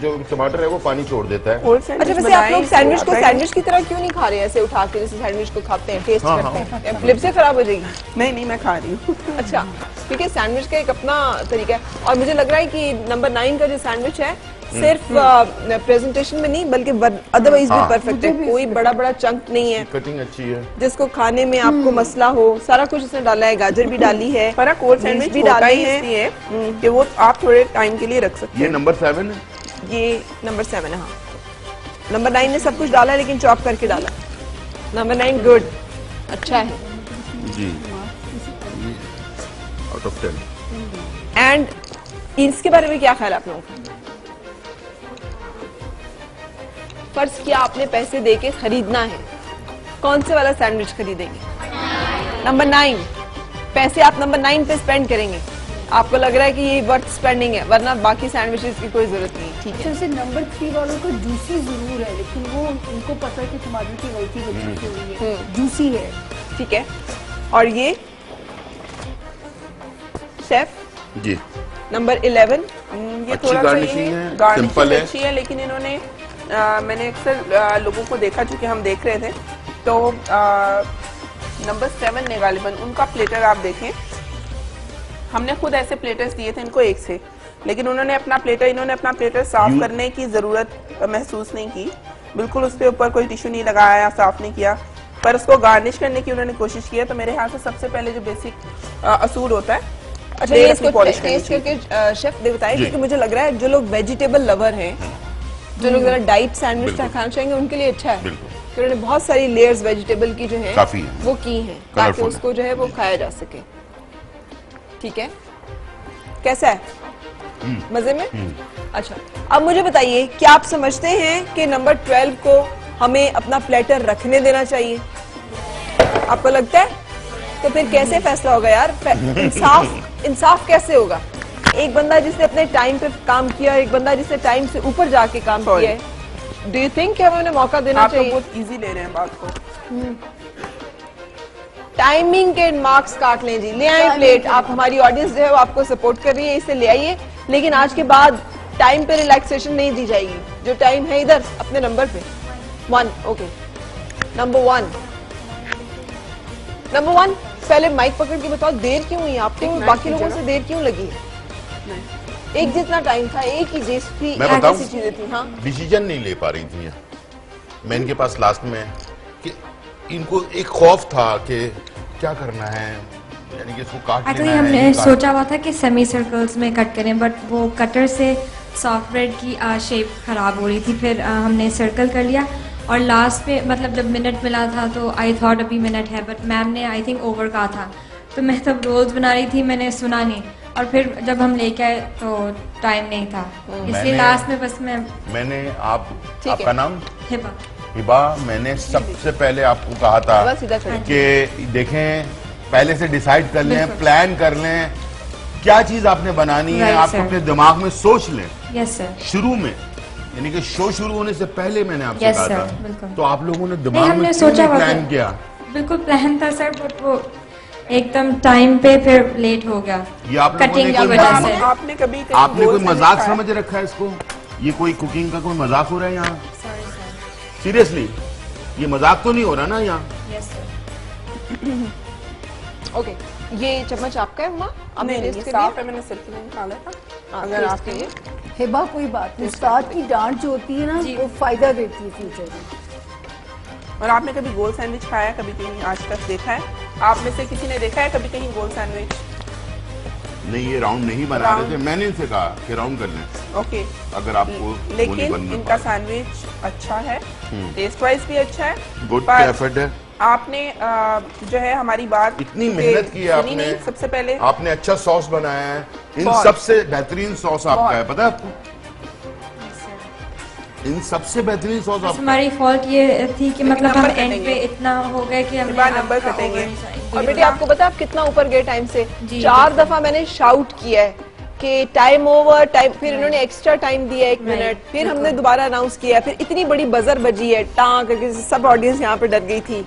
जो टमाटर है वो पानी छोड़ देता है। कोल्ड अच्छा सैंडविच वैसे आप लोग बनाएं सैंडविच को तो सैंडविच की तरह क्यों नहीं खा रहे हैं ऐसे उठा के जैसे सैंडविच को खाते हैं, टेस्ट हाँ, करते हैं? लिप से खराब हो जाएगी। नहीं मैं खा रही हूँ। अच्छा क्योंकि सैंडविच का एक अपना तरीका है और मुझे लग रहा है कि नंबर 9 का जो सैंडविच है सिर्फ प्रेजेंटेशन में नहीं बल्कि अदरवाइज भी हाँ। परफेक्ट है। कोई बड़ा बड़ा चंक नहीं है कटिंग अच्छी है। जिसको खाने में आपको मसला हो। सारा कुछ उसने डाला है, गाजर भी डाली है, पर कोल्ड बीन्स सैंडविच भी होता डाली ही है। इसलिए कि वो आप थोड़े टाइम के लिए रख सकते ये हैं। नंबर 7 है। ये नंबर 7 है। हाँ नंबर 9 ने सब कुछ डाला है लेकिन चॉप करके डाला। नंबर 9 गुड, अच्छा है। जी आउट ऑफ 10। एंड इसके बारे में क्या ख्याल है आप लोगों का? फर्ज किया आपने पैसे देके खरीदना है, कौन से वाला सैंडविच खरीदेंगे? नंबर 9 पैसे आप नंबर 9 पे स्पेंड करेंगे। आपको लग रहा है कि ये वर्थ स्पेंडिंग है, वरना बाकी सैंडविचेस की कोई जरूरत नहीं। ठीक है। जैसे नंबर 3 वालों का जूसी जरूर है लेकिन वो उनको पता है कि टमाटर की गलती बच्चों की हुई है, जूसी है। ठीक है। और ये शेफ जी नंबर 11 ये अच्छी थोड़ा सा garnishing है, garnishing simple है। अच्छी है लेकिन इन्होंने मैंने अक्सर लोगों को देखा चूंकि हम देख रहे थे तो नंबर 7 ने गालिबन उनका प्लेटर आप देखें, हमने खुद ऐसे प्लेटर्स दिए थे इनको एक से, लेकिन इन्होंने अपना प्लेटर साफ करने की जरूरत महसूस नहीं की। बिल्कुल उसके ऊपर कोई टिश्यू नहीं लगाया, साफ नहीं किया, पर उसको गार्निश करने की उन्होंने कोशिश की है। तो मेरे ख्याल से सबसे पहले जो बेसिक असूल होता है अच्छा ये इसको टेस्ट करके शेफ दे बताइए, जी। क्योंकि मुझे लग रहा है जो लोग वेजिटेबल लवर हैं, जो लोग जरा डाइट सैंडविच बिल्कुल। खाना चाहेंगे उनके लिए अच्छा है। बिल्कुल। तो उन्होंने बहुत सारी लेयर्स वेजिटेबल की जो है काफी है। वो की हैं ताकि Colourful उसको जो है वो खाया जा सके। ठीक है, कैसा है? मजे में? अच्छा अब मुझे बताइए क्या आप समझते हैं कि नंबर 12 को हमें अपना प्लेटर रखने देना चाहिए? आपको लगता है? तो फिर कैसे फैसला होगा यार? इंसाफ कैसे होगा? एक बंदा जिसने अपने टाइम पे काम किया, एक बंदा जिसने टाइम से ऊपर जाके काम किया है। डू यू थिंक हमें उन्हें मौका देना आप लोग चाहिए? बहुत इजी ले रहे हैं बात को। टाइमिंग के मार्क्स काट लें जी, ले आए प्लेट। आप हमारी ऑडियंस जो है वो आपको सपोर्ट कर रही है, इसे ले आइए, लेकिन आज के बाद टाइम पे रिलैक्सेशन नहीं दी जाएगी। जो टाइम है इधर अपने नंबर पे 1। ओके नंबर 1 पहले माइक पकड़ के बताओ देर क्यों हुई आपको? बाकी लोगों से देर क्यों लगी है? एक जितना टाइम था, एक ही जैसी मैं बताऊं? ऐसी चीजें थी। हाँ डिसीजन नहीं ले पा रही थी ये। मैं इनके पास लास्ट में कि इनको एक खौफ था कि क्या करना है, यानी कि इसको काट एक्चुअली लेना है, हमने ये काट- सोचा हुआ था कि सेमी सर्कल्स में कट करें, बट वो कटर से सॉफ्ट ब्रेड की शेप ख़राब हो रही थी। फिर हमने सर्कल कर लिया और लास्ट में मतलब जब मिनट मिला था तो आई थॉट अभी मिनट है, बट मैम ने आई थिंक ओवर कहा था, तो मैं तब रोल्स बना रही थी, मैंने सुना नहीं, और फिर जब हम लेके आए तो टाइम नहीं था, इसलिए मैंने- लास्ट में बस मैं मैंने ठीक है। आपका नाम हिबा हिबा, मैंने सबसे पहले आपको कहा था बस सीधा करें। कि देखें पहले से डिसाइड कर लें, प्लान कर लें क्या चीज आपने बनानी है, Right, आप sir. अपने दिमाग में सोच लें यस सर। शुरू में, यानी कि शो शुरू होने से पहले मैंने आपसे Yes, कहा sir, था। बिल्कुल। तो आप लोगों ने नहीं, दिमाग हमने में सोचा क्यों हुआ प्लान था। किया? बिल्कुल प्लान था सर, बट वो एकदम टाइम पे फिर लेट हो गया ये आप लोगों कटिंग ने की कोई वजह मजाक- से। आपने कभी कहीं आपने गोल कोई सैंडविच मजाक खाया? समझ रखा है इसको? ये कोई कुकिंग का कोई मजाक हो रहा है यहाँ? Sorry sir. सीरियसली ये मजाक तो नहीं हो रहा ना यहाँ? Yes sir. ओके ये चम्मच आपका है अम्मा? आपने नहीं, टेस्ट ये कर साफ लिया? है, मैंने सिर्फ नहीं निकाला था। हाँ, अगर टेस्ट आपके करिए। हिबा कोई बात नहीं, उस्ताद की डांट जो होती है ना वो फायदा देती है फ्यूचर में। और आपने कभी गोल सैंडविच खाया, कभी कहीं आज तक देखा है? आप में से किसी ने देखा है कभी कहीं गोल सैंडविच? नहीं ये राउंड नहीं बना रहे थे, मैंने इनसे कहा कि राउंड कर लें ओके, अगर आपको वो नहीं लेकिन बनना इनका सैंडविच अच्छा है, टेस्ट वाइज भी अच्छा है। गुड पर एफर्ट है। आपने जो है हमारी बात इतनी पे मेहनत की है सुनी आपने। नहीं। सबसे पहले आपने अच्छा सॉस बनाया है, इन बहुत। सबसे बेहतरीन सॉस आपका है, पता है आपको? इन सबसे बेहतरीन सॉस बस आप हमारी फॉल्ट ये थी कि मतलब हम नंबर एंड कटेंगे। पे इतना हो गए कि हमने बार नंबर आपका कटेंगे। over- और बेटी आपको पता है आप कितना ऊपर गए टाइम से? जी। 4 दफा मैंने शाउट किया है कि टाइम ओवर टाइम, फिर इन्होंने एक्स्ट्रा टाइम दिया 1 मिनट, फिर हमने दोबारा अनाउंस किया, फिर इतनी बड़ी बजर बजी है टांग करके सब ऑडियंस यहाँ पे डर गई थी।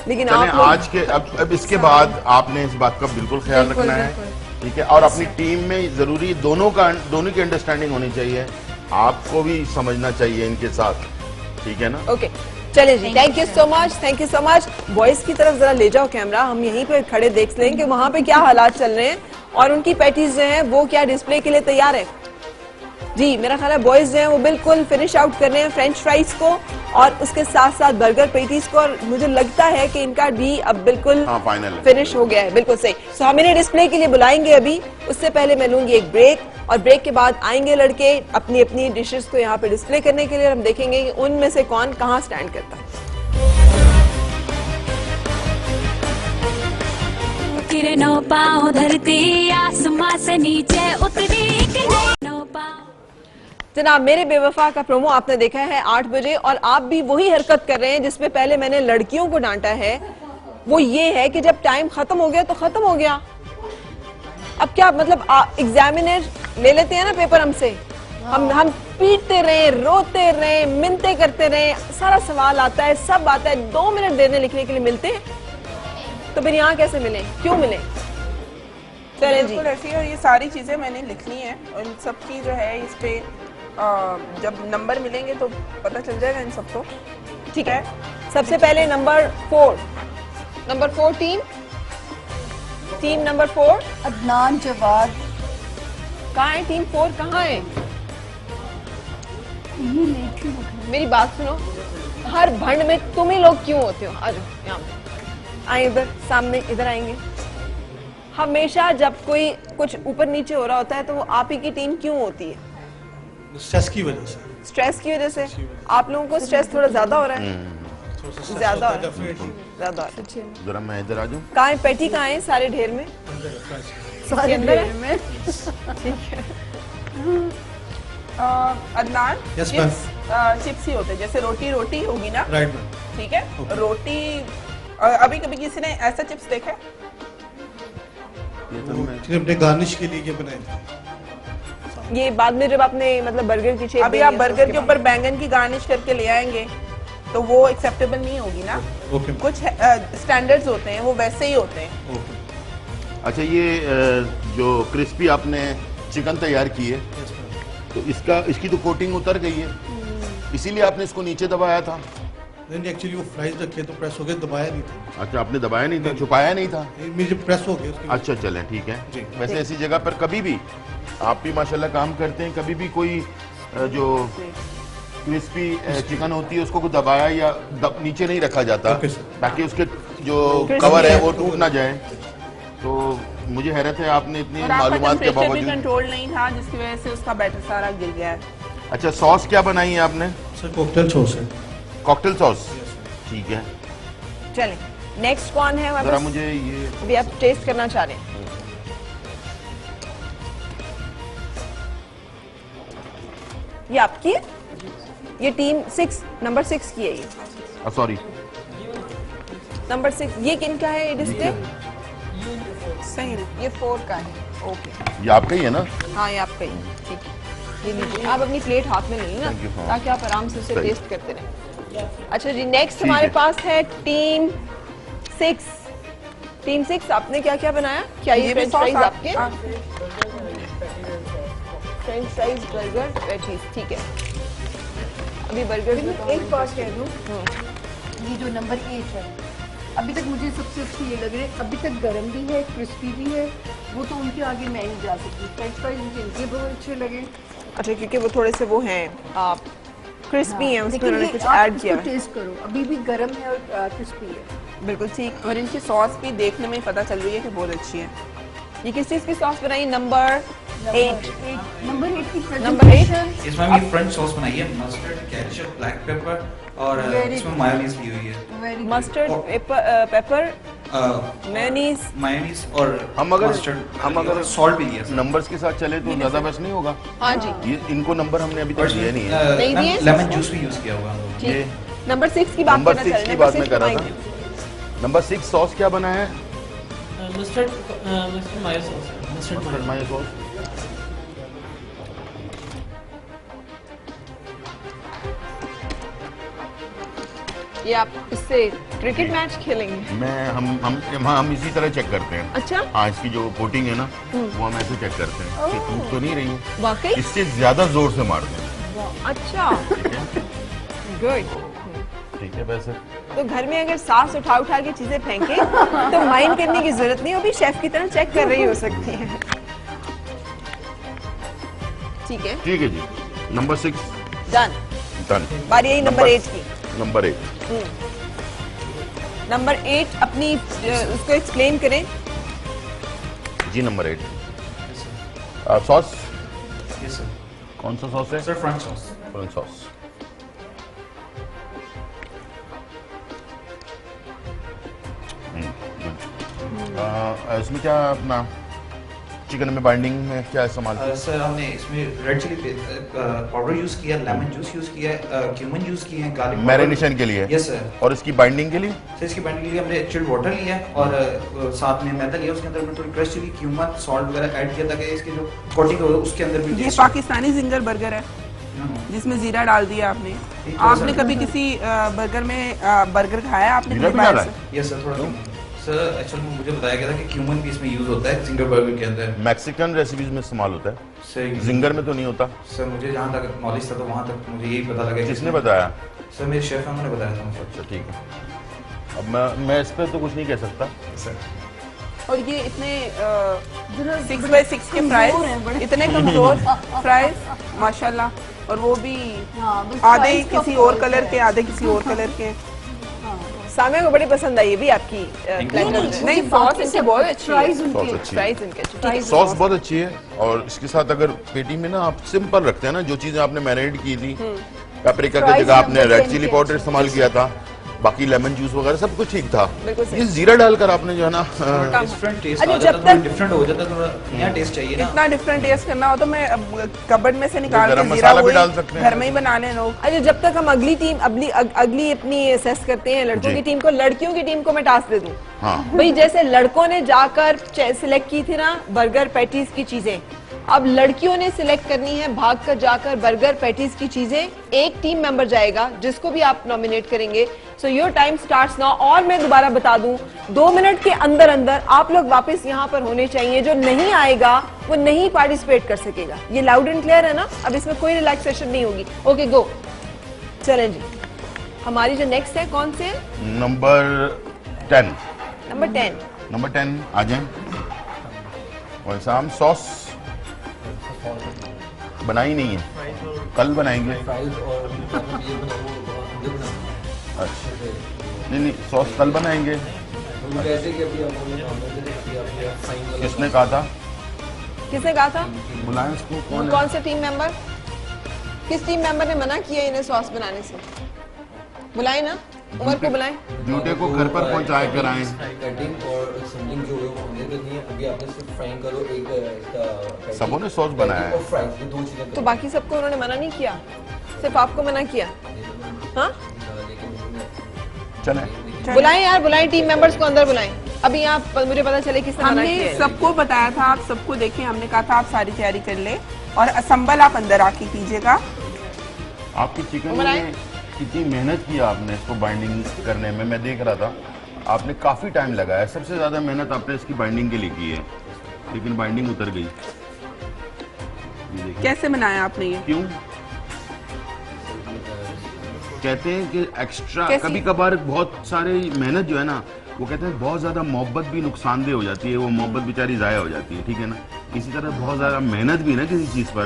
लेकिन चलें, आप लोग आज के अब इसके बाद आपने इस बात का बिल्कुल ख्याल बिल्कुल, रखना है, बिल्कुल। ठीक है? और अपनी टीम में जरूरी दोनों की अंडरस्टैंडिंग होनी चाहिए, आपको भी समझना चाहिए इनके साथ, ठीक है ना? ओके चले जी, thank you so much, thank you so much. Boys की तरफ जरा ले जाओ कैमरा, हम यहीं पे खड़े देख लें कि वहां पे क्या हालात चल रहे हैं और उनकी पैटीज जो हैं वो क्या डिस्प्ले के लिए तैयार है। जी मेरा ख्याल है बॉयज जो हैं वो बिल्कुल फिनिश आउट कर रहे हैं फ्रेंच फ्राइज को और उसके साथ साथ बर्गर पैटीज को, और मुझे लगता है कि इनका भी अब बिल्कुल हाँ, फाइनल है। फिनिश हो गया है, बिल्कुल सही। सो हम इन्हें डिस्प्ले के लिए बुलाएंगे अभी, उससे पहले मैं लूंगी एक ब्रेक और ब्रेक के बाद आएंगे लड़के अपनी अपनी डिशेस को यहाँ पे डिस्प्ले करने के लिए। हम देखेंगे कि उनमें से कौन कहाँ स्टैंड करता है। किरणों पाँव धरती आसमां से नीचे उतरी किरणों पाँव। जनाब मेरे बेवफा का प्रोमो आपने देखा है 8 बजे और आप भी वही हरकत कर रहे हैं जिसमें पहले मैंने लड़कियों को डांटा है। वो ये है कि जब टाइम खत्म हो गया तो खत्म हो गया। अब क्या मतलब एग्जामिनर ले लेते हैं ना पेपर हमसे, हम पीटते रहे, रोते रहे, मिन्नते करते रहे, सारा सवाल आता है, सब आता है, 2 मिनट देने लिखने के लिए मिलते हैं, तो फिर यहाँ कैसे मिले, क्यों मिले? चले जी, बिल्कुल ऐसी है, और ये सारी चीजें मैंने लिख ली हैं और इन सब की जो है इस पे जब नंबर मिलेंगे तो पता चल जाएगा इन सबको। ठीक है। सबसे पहले number 4 team number 4 Adnan Jawad कहाँ है? टीम 4 कहाँ है? मेरी बात सुनो, हर भंड में तुम ही लोग क्यों होते हो? आ जाओ यहाँ पे, आए इधर सामने, इधर आएंगे। हमेशा जब कोई कुछ ऊपर नीचे हो रहा होता है तो वो आप ही की टीम क्यों होती है? स्ट्रेस की वजह से। स्ट्रेस की वजह से। आप लोगों को स्ट्रेस थोड़ा ज्यादा हो रहा है? ज्यादा हो रहा है, ज्यादा हो रहा है। जरा मैं इधर आ जाऊं। कहाँ है पेटी, कहाँ है सारे ढेर में? सारे अंदर ढेर में अदनान Yes, ma'am. चिप्स ही होते हैं, जैसे रोटी होगी ना, राइट मैम। ठीक है? रोटी अभी कभी किसी ने ऐसा चिप्स देखा है? हमने गार्निश के लिए ये बनाए थे। ये बाद में जब आपने मतलब बर्गर की शेप अभी आप बर्गर के ऊपर बैंगन की गार्निश करके ले आएंगे तो वो एक्सेप्टेबल नहीं होगी ना। ओके कुछ स्टैंडर्ड्स होते हैं वो वैसे ही होते हैं। ओके। अच्छा, ये जो क्रिस्पी आपने चिकन तैयार की है तो इसकी तो कोटिंग उतर गई है, इसीलिए आपने इसको नीचे दबाया था। नहीं एक्चुअली वो फ्राइज रखे तो प्रेस हो गए, दबाया नहीं था। अच्छा, आपने दबाया नहीं था, छुपाया नहीं था। मुझे प्रेस हो गया उसके अच्छा चलें, ठीक है। जी। वैसे ऐसी जगह पर कभी भी आप भी माशाल्लाह काम करते हैं, कभी भी कोई जो क्रिस्पी चिकन होती है उसको दबाया या नीचे नहीं रखा जाता ओके सर। ताकि उसके जो कवर है वो टूट ना जाए। तो मुझे हैरत है आपने इतनी और आपका मालूमात के टेम्परेचर भी बावजूद। कंट्रोल नहीं था जिसकी वजह से उसका बैटर सारा गिर गया है। अच्छा, सॉस क्या बनाई है आपने? सर कॉकटेल सॉस है। कॉकटेल सॉस, ठीक है। चलें, नेक्स्ट कौन है हमारे जरा पास? मुझे ये अभी आप टेस्ट करना चाह रहे हैं? ये आपकी है? ये टीम 6 नंबर 6 की है ये। सॉरी, नंबर 6 ये किनका है? ये डिस्प्ले सही है। ये 4 का है। ओके, ये आपका ही है ना? हाँ ये आपका ही है, ठीक है। ये लीजिए, आप अपनी प्लेट हाथ में ले लेना Thank you, हाँ। ताकि आप आराम से उसे सही। टेस्ट करते रहें। अच्छा जी, नेक्स्ट ठीक हमारे है। पास है टीम 6। टीम 6 आपने क्या क्या बनाया? क्या ये भी फ्रेंच सॉस फ्राइज आप- आपके? फ्रेंच फ्राइज, बर्गर, पैटीज, ठीक है। अभी बर्गर एक बात कह दूं, ये जो नंबर 8 है अभी तक मुझे सबसे अच्छी ये लग रही है, अभी तक गरम भी है, क्रिस्पी भी है, वो तो उनके आगे मैं नहीं जा सकती। फ्रेंच फ्राइज मुझे इनके बहुत अच्छे लगे। अच्छा, क्योंकि वो थोड़े से वो हैं आप क्रिस्पी हैं, उसमें लेकिन उन्होंने ये कुछ आप ऐड इसको किया है। टेस्ट करो, अभी भी गरम है और क्रिस्पी है। बिल्कुल ठीक। और इनकी सॉस भी देखने में ही पता चल रही है कि बहुत अच्छी है। ये किस चीज की सॉस बनाई? नंबर 8। नंबर 8 की नंबर 8 इसमें हमने फ्रेंच सॉस बनाई है, मस्टर्ड, केचप, ब्लैक पेपर और Very इसमें good. मायोनीज ली हुई है। Very mustard, paper, mayonnaise mayonnaise और हम अगर सॉल्ट भी दिया सर। नंबर्स के साथ चले तो ज्यादा बेस्ट नहीं होगा? हाँ जी, ये इनको नंबर हमने अभी तक दिया नहीं है। नहीं दिए? लेमन जूस भी यूज किया हुआ हम लोगों ने। ये नंबर 6 की बात नंबर करना 6 चाह की रहे बात मैं हैं। कर रहा था। नंबर 6 सॉस क्या बना है? मस्टर्ड मायो सॉस मस्टर्ड मायो सॉस। ये आप इससे क्रिकेट मैच खेलेंगे? मैं हम इसी तरह चेक करते हैं। अच्छा, हाँ, इसकी जो कोटिंग है ना वो हम ऐसे चेक करते हैं कि टूट तो नहीं रही है। वाकई? इससे ज्यादा जोर से मारते हैं। अच्छा, गुड। ठीक है, वैसे तो घर में अगर सास उठा उठा के चीजें फेंके तो माइंड करने की जरूरत नहीं, वो भी शेफ की तरह चेक कर रही हो सकती है। ठीक है, ठीक है जी। Number 6 done. डन। बारी आई नंबर 8 की। नंबर 8 नंबर 8 अपनी उसको एक्सप्लेन करें। जी। Number 8 sauce yes sir. कौन सा सॉस है? Sir French sauce. French sauce. इसमें क्या अपना चिकन में बाइंडिंग में क्या इस्तेमाल किया? सर हमने इसमें रेड चिली पाउडर यूज किया, लेमन जूस यूज किया, क्यूमन यूज किए हैं, गार्लिक मैरिनेशन के लिए। Yes sir. और इसकी बाइंडिंग के लिए? सर इसकी बाइंडिंग के लिए हमने चिल्ड वाटर लिया और साथ में मैदा लिया, उसके अंदर हमने थोड़ी क्रश चिली, क्यूमन, सॉल्ट वगैरह ऐड किया ताकि इसकी जो कोटिंग हो उसके अंदर भी ये पाकिस्तानी जिंगर बर्गर है जिसमें जीरा डाल दिया आपने। आपने कभी किसी बर्गर में बर्गर खाया आपने? जीरा भी डाला है? यस सर, थोड़ा सर एक्चुअली मुझे बताया गया था कि क्यूमन भी इसमें यूज होता है जिंगर बर्गर के अंदर। मैक्सिकन रेसिपीज में इस्तेमाल होता है सर। जिंगर में तो नहीं होता सर मुझे जहाँ तक नॉलेज था तो वहाँ तक मुझे यही पता लगा। किसने बताया? सर मेरे शेफ ने बताया था मुझे। अच्छा, ठीक है। अब मैं इस पर तो कुछ नहीं कह सकता सर। और ये इतने 6x6 के फ्राइज, इतने कमजोर फ्राइज माशाल्लाह, और वो भी आधे किसी और कलर के, आधे किसी और कलर के। सामिया को बड़ी पसंद आई है भी आपकी नहीं, सॉस इनके बहुत अच्छी है। सॉस अच्छी है। प्राइस इनके अच्छे। सॉस बहुत अच्छी है। और इसके साथ अगर पेटी में ना आप सिंपल रखते हैं ना, जो चीजें आपने मैरिनेट की थी, पेपरिका की जगह आपने रेड चिली पाउडर इस्तेमाल किया था, बाकी लेमन जूस वगैरह सब कुछ ठीक था। ये जीरा डालकर आपने जो है ना डिफरेंट टेस्ट अच्छा, आ जब जाता तक- है, डिफरेंट हो जाता है, थोड़ा नया टेस्ट चाहिए ना। इतना डिफरेंट टेस्ट करना हो तो मैं कबर्ड में से निकाल गरम के जीरा मसाला भी वही डाल सकते हैं। घर में ही बनाने लोग। अच्छा, जब तक हम अगली अपनी असेस करते हैं लड़कों जी। की टीम को, लड़कियों की टीम को मैं टास्क दे दूं। हाँ। भाई जैसे लड़कों ने जाकर सिलेक्ट की थी ना बर्गर पैटीज की चीजें, अब लड़कियों ने सिलेक्ट करनी है भागकर जाकर बर्गर पैटीज की चीजें। एक टीम मेंबर जाएगा जिसको भी आप नॉमिनेट करेंगे। So your time starts now. और मैं दोबारा बता दूं, 2 मिनट के अंदर अंदर आप लोग वापस यहाँ पर होने चाहिए। जो नहीं आएगा वो नहीं पार्टिसिपेट कर सकेगा। ये लाउड एंड क्लियर है ना? अब इसमें कोई रिलैक्सेशन नहीं होगी। ओके, गो। चलें जी, हमारी जो नेक्स्ट है कौन से है? नंबर 10 नंबर 10 नंबर 10 आ जाए। और शाम सॉस बनाई नहीं है, कल बनाएंगे। फ्राइज और ये बनाओ अच्छा, नहीं सॉस कल बनाएंगे। जैसे कि अभी हमने किसने कहा था? किसने कहा था? बुलाएं उसको। कौन कौन से टीम मेंबर? किस टीम मेंबर ने मना किया इन्हें सॉस बनाने से? बुलाए ना, उमर को बुलाएं। ब्यूटी को घर पर पहुंचाए कर आए। कटिंग और सैम्पलिंग जो है वो हमने करनी है। अभी आपने सिर्फ फ्राइंग करो एक इसका सबों ने सॉस बनाया है। और फ्राइज, ये 2 चीजें तो बाकी सबको उन्होंने मना नहीं किया, सिर्फ आपको मना किया? हाँ, चले बुलाएं यार, बुलाएं टीम मेंबर्स को अंदर बुलाएं। अभी यहाँ मुझे पता चले किसने मना किया हमने है। सबको बताया था, आप सबको देखें, हमने कहा था आप सारी तैयारी कर ले और असम्बल आप अंदर आके कीजिएगा। आपकी चिकन उमर आए? में कितनी मेहनत की आपने इसको बाइंडिंग करने में, मैं देख रहा था आपने काफी टाइम लगाया। सबसे ज्यादा मेहनत आपने इसकी बाइंडिंग के लिए की है, लेकिन बाइंडिंग उतर गई। ये देखिए। कैसे बनाया आपने ये? क्यों कहते हैं कि एक्स्ट्रा कैसी? कभी कभार बहुत सारे मेहनत जो है ना, वो कहते हैं बहुत ज्यादा मोहब्बत भी नुकसानदेह हो जाती है, वो मोहब्बत बेचारी जाया हो जाती है, ठीक है ना। इसी तरह बहुत ज्यादा मेहनत भी ना किसी चीज पर,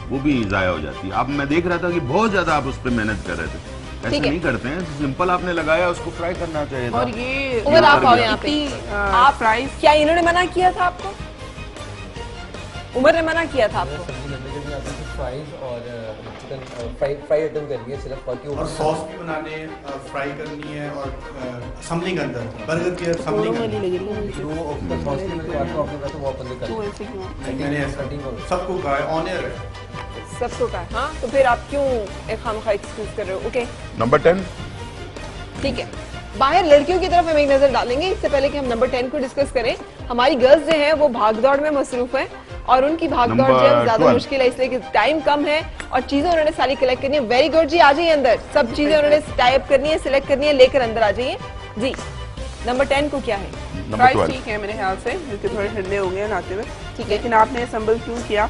वो भी जाया हो जाती है। अब मैं देख रहा था कि बहुत ज्यादा आप उस पर मेहनत कर रहे थे। ऐसे ठीक है। नहीं करते हैं, सिंपल आपने लगाया, उसको फ्राई करना चाहिए था। और ये उमर आप आओ यहाँ पे। आप फ्राइज क्या इन्होंने मना किया था आपको? उमर ने मना किया था आपको? फ्राइज और चिकन फ्राई आइटम करनी है सिर्फ, बाकी और सॉस भी बनाने, फ्राई करनी है और असम्बलिंग अंदर बर्गर के असम्बलिंग जो सॉस की बात तो आपने कहा वो अपन ने कर मैंने ऐसा सबको कहा है, ऑन एयर है सबको कहा है। हाँ, तो फिर आप क्यों एक खामखा एक्सक्यूज कर रहे हो? ओके, नंबर 10 ठीक है। बाहर लड़कियों की तरफ हम एक नजर डालेंगे, इससे पहले कि हम नंबर 10 को डिस्कस करें। हमारी गर्ल्स जो हैं वो भागदौड़ में मसरूफ हैं और उनकी भागदौड़ जो है ज्यादा 12 मुश्किल है, इसलिए कि टाइम कम है और चीजें उन्होंने सारी कलेक्ट करनी है। वेरी गुड जी, आ जाइए अंदर, सब चीजें उन्होंने टाइप करनी है, सिलेक्ट करनी है, लेकर अंदर आ जाइए जी। नंबर 10 को क्या है? नंबर 12 ठीक है मेरे ख्याल से, क्योंकि थोड़े ठंडे हो गए लाते हुए। ठीक, लेकिन आपने संभल क्यों किया?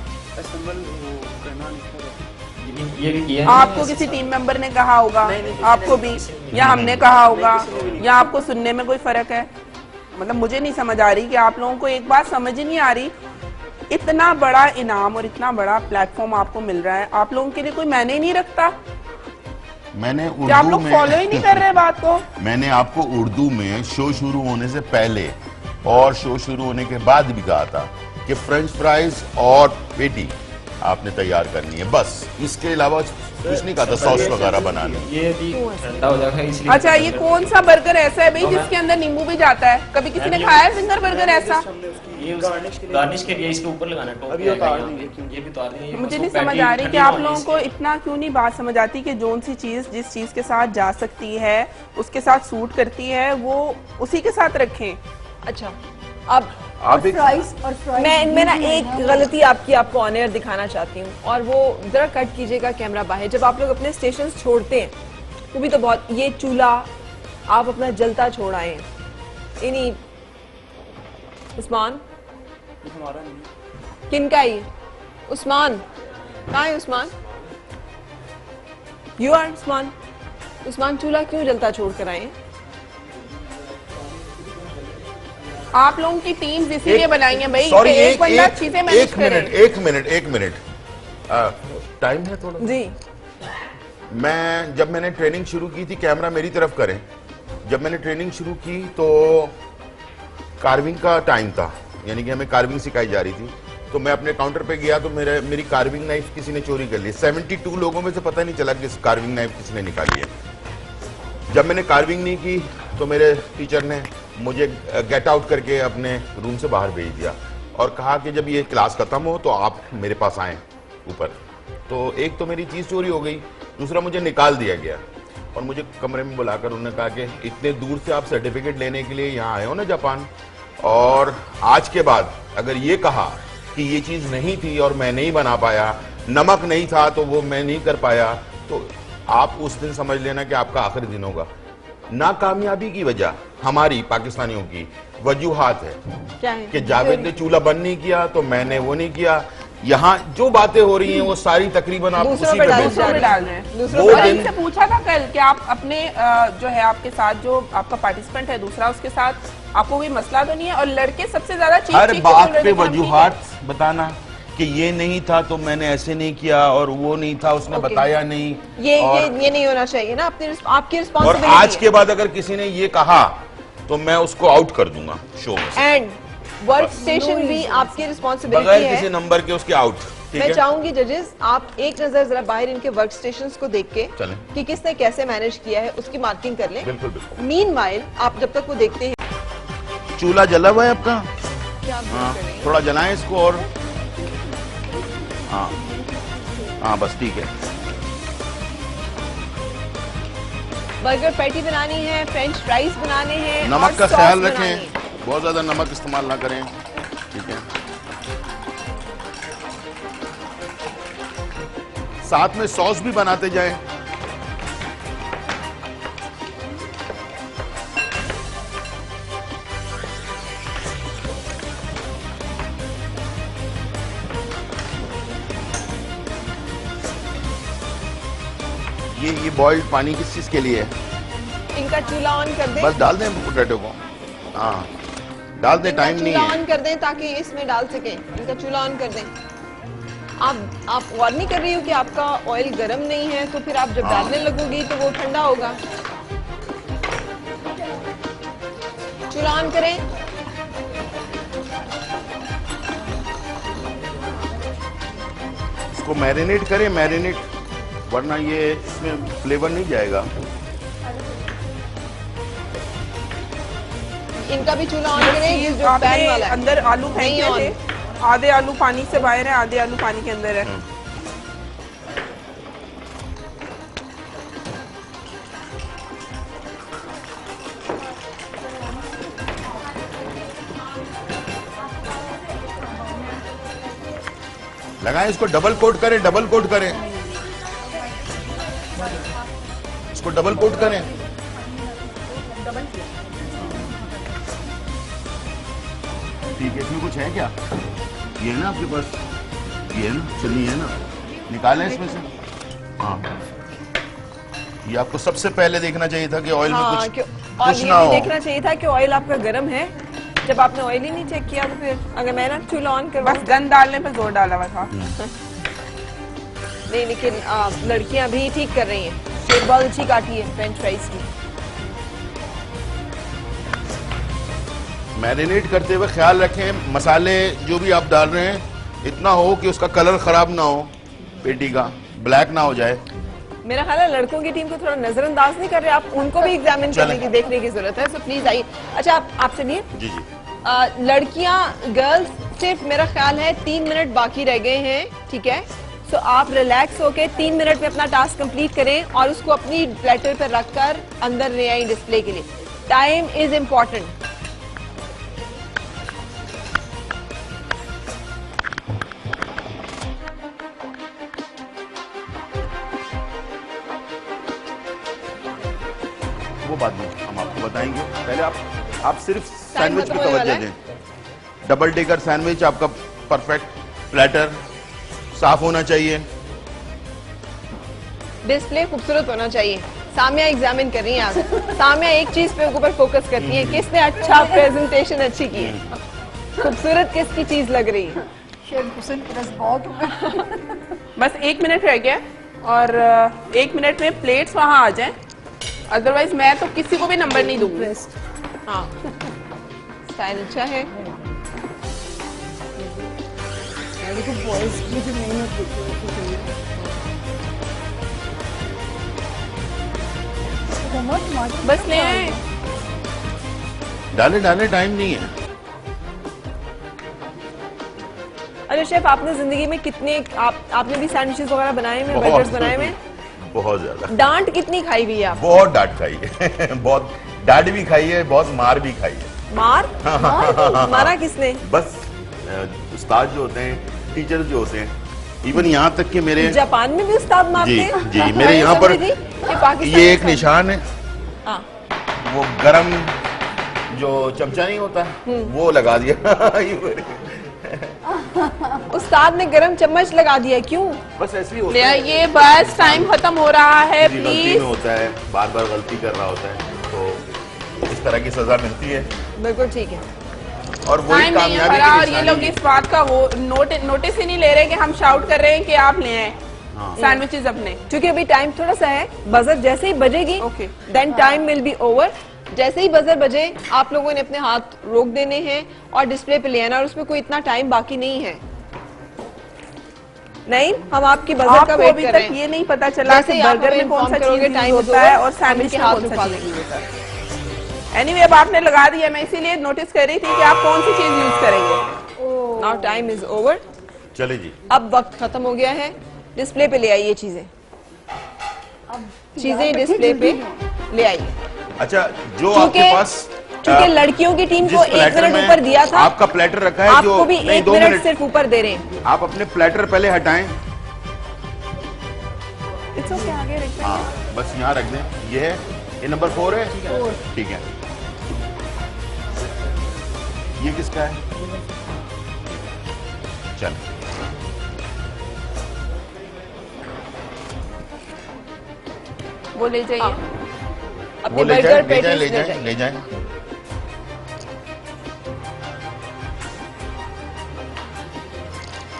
ये भी किया आपको किसी टीम मेंबर ने कहा होगा, आपको भी, या हमने कहा होगा, या आपको सुनने में कोई फर्क है? मतलब मुझे नहीं समझ आ रही कि आप लोगों को एक बात समझ ही नहीं आ रही, इतना बड़ा इनाम और इतना बड़ा प्लेटफॉर्म आपको मिल रहा है, आप लोगों के लिए कोई मायने ही नहीं रखता? मैंने क्या आप उर्दू लोग में फॉलो ही नहीं कर रहे बात को? मैंने आपको उर्दू में शो शुरू होने से पहले और शो शुरू होने के बाद भी कहा था कि फ्रेंच फ्राइज और पेटी आपने तैयार करनी है, बस इसके अलावा कुछ नहीं कहा था सॉस वगैरह बनाने। ये भी ठंडा हो जाएगा इसलिए। अच्छा, ये कौन सा बर्गर ऐसा है भाई जिसके अंदर नींबू भी जाता है? कभी किसी ने खाया है फिंगर बर्गर ऐसा? ये गार्निश के लिए इसके ऊपर लगाना है, टॉप ये भी उतार देंगे। मुझे नहीं समझ आ रही कि आप लोगों को इतना क्यों नहीं बात समझ आती कि जोन सी चीज जिस चीज के साथ जा सकती है, उसके साथ सूट करती है, वो उसी के साथ रखें। अच्छा, अब आप एक मैं ना एक गलती आपको ऑन एयर दिखाना चाहती हूँ, और वो जरा कट कीजिएगा कैमरा बाहर। जब आप लोग अपने स्टेशन छोड़ते हैं वो भी तो बहुत, ये चूल्हा आप अपना जलता छोड़ आए हैं। इन्हीं उस्मान, किनका ये उस्मान? कहाँ है उस्मान? You are Usman? उस्मान, चूल्हा क्यों जलता छोड़ कर आए हैं? आप लोगों की टीम इसीलिए बनाई है भाई कि एक बंदा चीजें मैनेज करे। एक मिनट टाइम है थोड़ा जी। जब मैंने ट्रेनिंग शुरू की थी, कैमरा मेरी तरफ करें, जब मैंने ट्रेनिंग शुरू की तो कार्विंग का टाइम था, यानी कि हमें कार्विंग सिखाई जा रही थी। तो मैं अपने काउंटर पे गया तो मेरी कार्विंग नाइफ किसी ने चोरी कर ली। 72 लोगों में से पता नहीं चला कि कार्विंग नाइफ किसने निकाली है। जब मैंने कार्विंग नहीं की तो मेरे टीचर ने मुझे गेट आउट करके अपने रूम से बाहर भेज दिया और कहा कि जब ये क्लास खत्म हो तो आप मेरे पास आएं ऊपर। तो एक तो मेरी चीज़ चोरी हो गई, दूसरा मुझे निकाल दिया गया और मुझे कमरे में बुलाकर उन्होंने कहा कि इतने दूर से आप सर्टिफिकेट लेने के लिए यहाँ आए हो ना जापान, और आज के बाद अगर ये कहा कि ये चीज़ नहीं थी और मैं नहीं बना पाया, नमक नहीं था तो वो मैं नहीं कर पाया, तो आप उस दिन समझ लेना कि आपका आखिरी दिन होगा। नाकामयाबी की वजह हमारी पाकिस्तानियों की वजूहात है, क्या है? कि जावेद ने चूल्हा बंद नहीं किया तो मैंने वो नहीं किया। यहाँ जो बातें हो रही हैं वो सारी तकरीबन आप उसी पे डाल रहे हैं। दूसरों से पूछा था कल कि आप अपने जो है आपके साथ जो आपका पार्टिसिपेंट है दूसरा, उसके साथ आपको कोई मसला तो नहीं है? और लड़के सबसे ज्यादा हर बात पे वजूहात बताना कि ये नहीं था तो मैंने ऐसे नहीं किया और वो नहीं था उसने बताया नहीं, ये नहीं होना चाहिए ना, आपकी रिस्पांसिबिलिटी। और आज के बाद अगर किसी ने ये कहा तो मैं उसको आउट कर दूंगा शो में। एंड वर्क स्टेशन भी आपकी रिस्पांसिबिलिटी बगैर है, किसी नंबर के उसके आउट। मैं चाहूंगी जजेस आप एक नजर जरा बाहर इनके वर्क स्टेशंस को देख के चलें कि किसने कैसे मैनेज किया है उसकी मार्किंग कर लें। बिल्कुल बिल्कुल। मीनवाइल आप जब तक वो देखते हैं। चूल्हा जला हुआ है आपका? क्या हाँ, थोड़ा जलाएं इसको और हाँ हाँ बस ठीक है। बर्गर पैटी बनानी है, फ्रेंच फ्राइज बनाने हैं, नमक का और सॉस ख्याल बनानी रखें, बहुत ज्यादा नमक इस्तेमाल ना करें, ठीक है। साथ में सॉस भी बनाते जाएं। ये बॉइल्ड पानी किस चीज के लिए है? इनका चूल्हा ऑन कर दें, बस डाल दें पोटैटो को, हाँ डाल दें, टाइम नहीं चूल्हा है। ऑन कर दें ताकि इसमें डाल सकें। इनका चूल्हा ऑन कर दें। आप गौर नहीं कर रही हो कि आपका ऑयल गर्म नहीं है, तो फिर आप जब डालने लगोगी तो वो ठंडा होगा। चूल्हा ऑन करें। इसको मैरिनेट करें, मैरिनेट वरना ये इसमें फ्लेवर नहीं जाएगा। इनका भी चूल्हा ऑन करें, जो आपने पैन वाला है। अंदर आलू नहीं फेंके on। थे, आधे आलू पानी से बाहर है, आधे आलू पानी के अंदर है। लगाएं इसको, डबल कोट करें, डबल कोट करें, इसको डबल कोट करें। ठीक है, इसमें कुछ है क्या? ये है ना आपके पास, ये है ना, चलिए है ना, निकालें इसमें से। हाँ, ये आपको सबसे पहले देखना चाहिए था कि ऑयल में हाँ, कुछ और कुछ ये ना भी हो। देखना चाहिए था कि ऑयल आपका गर्म है। जब आपने ऑयल ही नहीं चेक किया तो फिर अगर मैं ना चूल्हा ऑन करवा बस गन डालने पे जोर डाला हुआ था। नहीं, लेकिन लड़कियां भी ठीक कर रही हैं, शेप बहुत अच्छी काटी है फ्रेंच फ्राइज की। मैरिनेट करते हुए ख्याल रखें, मसाले जो भी आप डाल रहे हैं इतना हो कि उसका कलर खराब ना हो, पेटी का ब्लैक ना हो जाए। मेरा ख्याल है लड़कों की टीम को थोड़ा नजरअंदाज नहीं कर रहे आप, उनको भी एग्जामिन करने की, देखने की जरूरत है। सो प्लीज आइए। अच्छा, आप चलिए। जी जी। लड़कियां, गर्ल्स, सिर्फ मेरा ख्याल है 3 मिनट बाकी रह गए हैं, ठीक है? सो आप रिलैक्स होके 3 मिनट में अपना टास्क कंप्लीट करें और उसको अपनी प्लेटर पर रखकर अंदर ले आए डिस्प्ले के लिए। Time is important. वो बाद में हम आपको बताएंगे, पहले आप सिर्फ सैंडविच पे खत्म होने वाला तवज्जो दें। डबल डेकर सैंडविच आपका परफेक्ट, प्लेटर साफ होना चाहिए, डिस्प्ले खूबसूरत होना चाहिए। सामिया एग्जामिन कर रही हैं आप। सामिया एक चीज पे ऊपर फोकस करती है, किसने अच्छा प्रेजेंटेशन अच्छी की है, खूबसूरत किसकी चीज लग रही है। शेफ हुसैन के रस बहुत होगा। बस 1 मिनट रह गया और 1 मिनट में प्लेट्स वहां आ जाएं, अदरवाइज मैं तो किसी को भी नंबर नहीं दूंगी। हाँ, स्टाइल अच्छा है। देखो बॉयज की जो मेहनत देखी है, बस ले आए। डाले डाले, टाइम नहीं है। अरे शेफ, आपने जिंदगी में कितने आपने भी सैंडविचेस वगैरह बनाए हुए, बहुत। बर्गर्स बनाए हुए? बहुत ज्यादा। डांट कितनी खाई हुई है आप? बहुत डांट खाई है बहुत डांट भी खाई है, बहुत मार भी खाई है। मार? मारा किसने? बस उस्ताद जो होते हैं, टीचर जो होते हैं, इवन यहाँ तक कि मेरे जापान में भी उस्ताद मारते जी हैं? जी, मेरे यहाँ पर ये एक निशान है, हाँ। वो गरम जो चमचा नहीं होता वो लगा दिया उस्ताद ने गरम चम्मच लगा दिया, क्यों? बस ऐसे ही ले होता है। आइए, बस टाइम खत्म हो रहा है, जी, गलती प्लीज। में होता है, बार बार गलती कर रहा होता है, तो इस तरह की सजा मिलती है। बिल्कुल ठीक है। और वही टाइम नहीं है कामयाबी हमारा, की और ये निशानी लोग है। इस बात का वो नोटिस ही नहीं ले रहे कि हम शाउट कर रहे हैं कि आप ले आए सैंडविचेस अपने। क्योंकि अभी टाइम थोड़ा सा है, बजर जैसे ही बजेगी Okay. Then time will be over. जैसे ही बजर बजे आप लोगों ने अपने हाथ रोक देने हैं और डिस्प्ले पे ले आना, और उसमें कोई इतना टाइम बाकी नहीं है। नहीं, हम आपकी बजर का आपको वेट अभी कर रहे तक हैं। ये नहीं पता चला जैसे कि ही आप बर्गर हमें में कौन सा inform करोगे, चीज time यूज is होता है over, और सैंडविच हम में हाथ कौन सा उठा चीज लेंगे। यूज होता है। एनीवे, अब आपने लगा दिया, मैं इसीलिए नोटिस कर रही थी कि आप कौन सी चीज यूज करेंगे। Now time is over. चले जी, अब वक्त खत्म हो गया है, डिस्प्ले पे ले आइए चीजें। चीजें डिस्प्ले पे ले आइए। अच्छा, जो आपके पास क्योंकि लड़कियों की टीम को 1 मिनट ऊपर दिया था, आपका प्लेटर रखा है, आपको जो भी नहीं 1 2 मिनट मिनट सिर्फ ऊपर दे रहे हैं। आप अपने प्लेटर पहले हटाएं। इट्स ओके, आगे रखिए। हाँ, बस यहाँ रख दें। ये है, ये नंबर 4 है, ठीक है। ये किसका है? चल, वो ले जाइए। अपने वो ले बर्गर जाए, पैटीज ले जाए, ले जाए।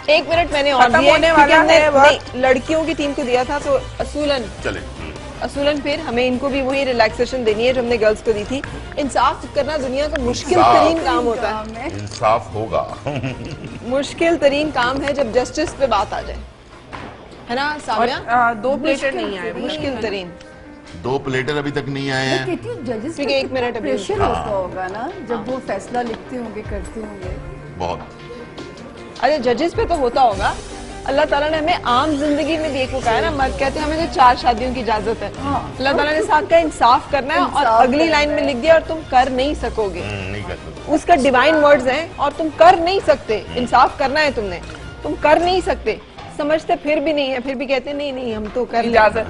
एक मिनट मैंने और खत्म दिया होने क्योंकि वाला हमने है वक्त। लड़कियों की टीम को दिया था, तो चले। असूलन फिर हमें इनको भी वही रिलैक्सेशन देनी है जो हमने गर्ल्स को दी थी। इंसाफ करना दुनिया का मुश्किल तरीन काम होता है। इंसाफ होगा मुश्किल तरीन काम है जब जस्टिस पे बात आ जाए। है ना सामिया? और 2 प्लेटर नहीं आए। मुश्किल तरीन 2 प्लेटर अभी तक नहीं आए हैं। कहती हूँ जजेस ठीक है, 1 मिनट अभी। प्रेशर होता होगा ना जब वो फैसला लिखते होंगे, करते होंगे। बहुत। अरे जजेस पे तो होता होगा। अल्लाह ताला ने हमें आम जिंदगी में भी एक वो कहा है ना, मर्द कहते हैं हमें तो 4 शादियों की इजाजत है। अल्लाह ताला ने साथ का इंसाफ करना है और अगली लाइन में लिख दिया और तुम कर नहीं सकोगे। नहीं कर सकते। उसका डिवाइन वर्ड्स हैं और तुम कर नहीं सकते। इंसाफ करना है तुमने, तुम कर नहीं सकते। समझते फिर भी नहीं है, फिर भी कहते नहीं नहीं हम तो कर इजाजत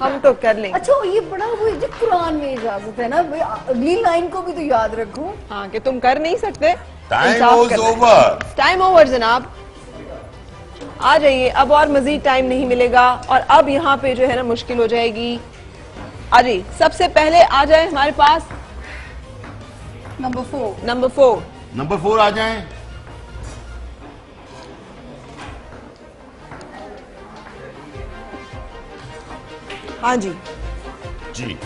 हम तो कर लेंगे। अच्छा ये बड़ा वो जो कुरान में इजाजत है ना, भाई अगली लाइन को भी तो याद रखो। हाँ कि तुम कर नहीं सकते। Time over. टाइम ओवर जनाब, आ जाइए। अब और मजीद टाइम नहीं मिलेगा और अब यहाँ पे जो है ना मुश्किल हो जाएगी। आ जाइए, सबसे पहले आ जाए हमारे पास नंबर 4। नंबर 4 आ जाएं। हाँ जी जी,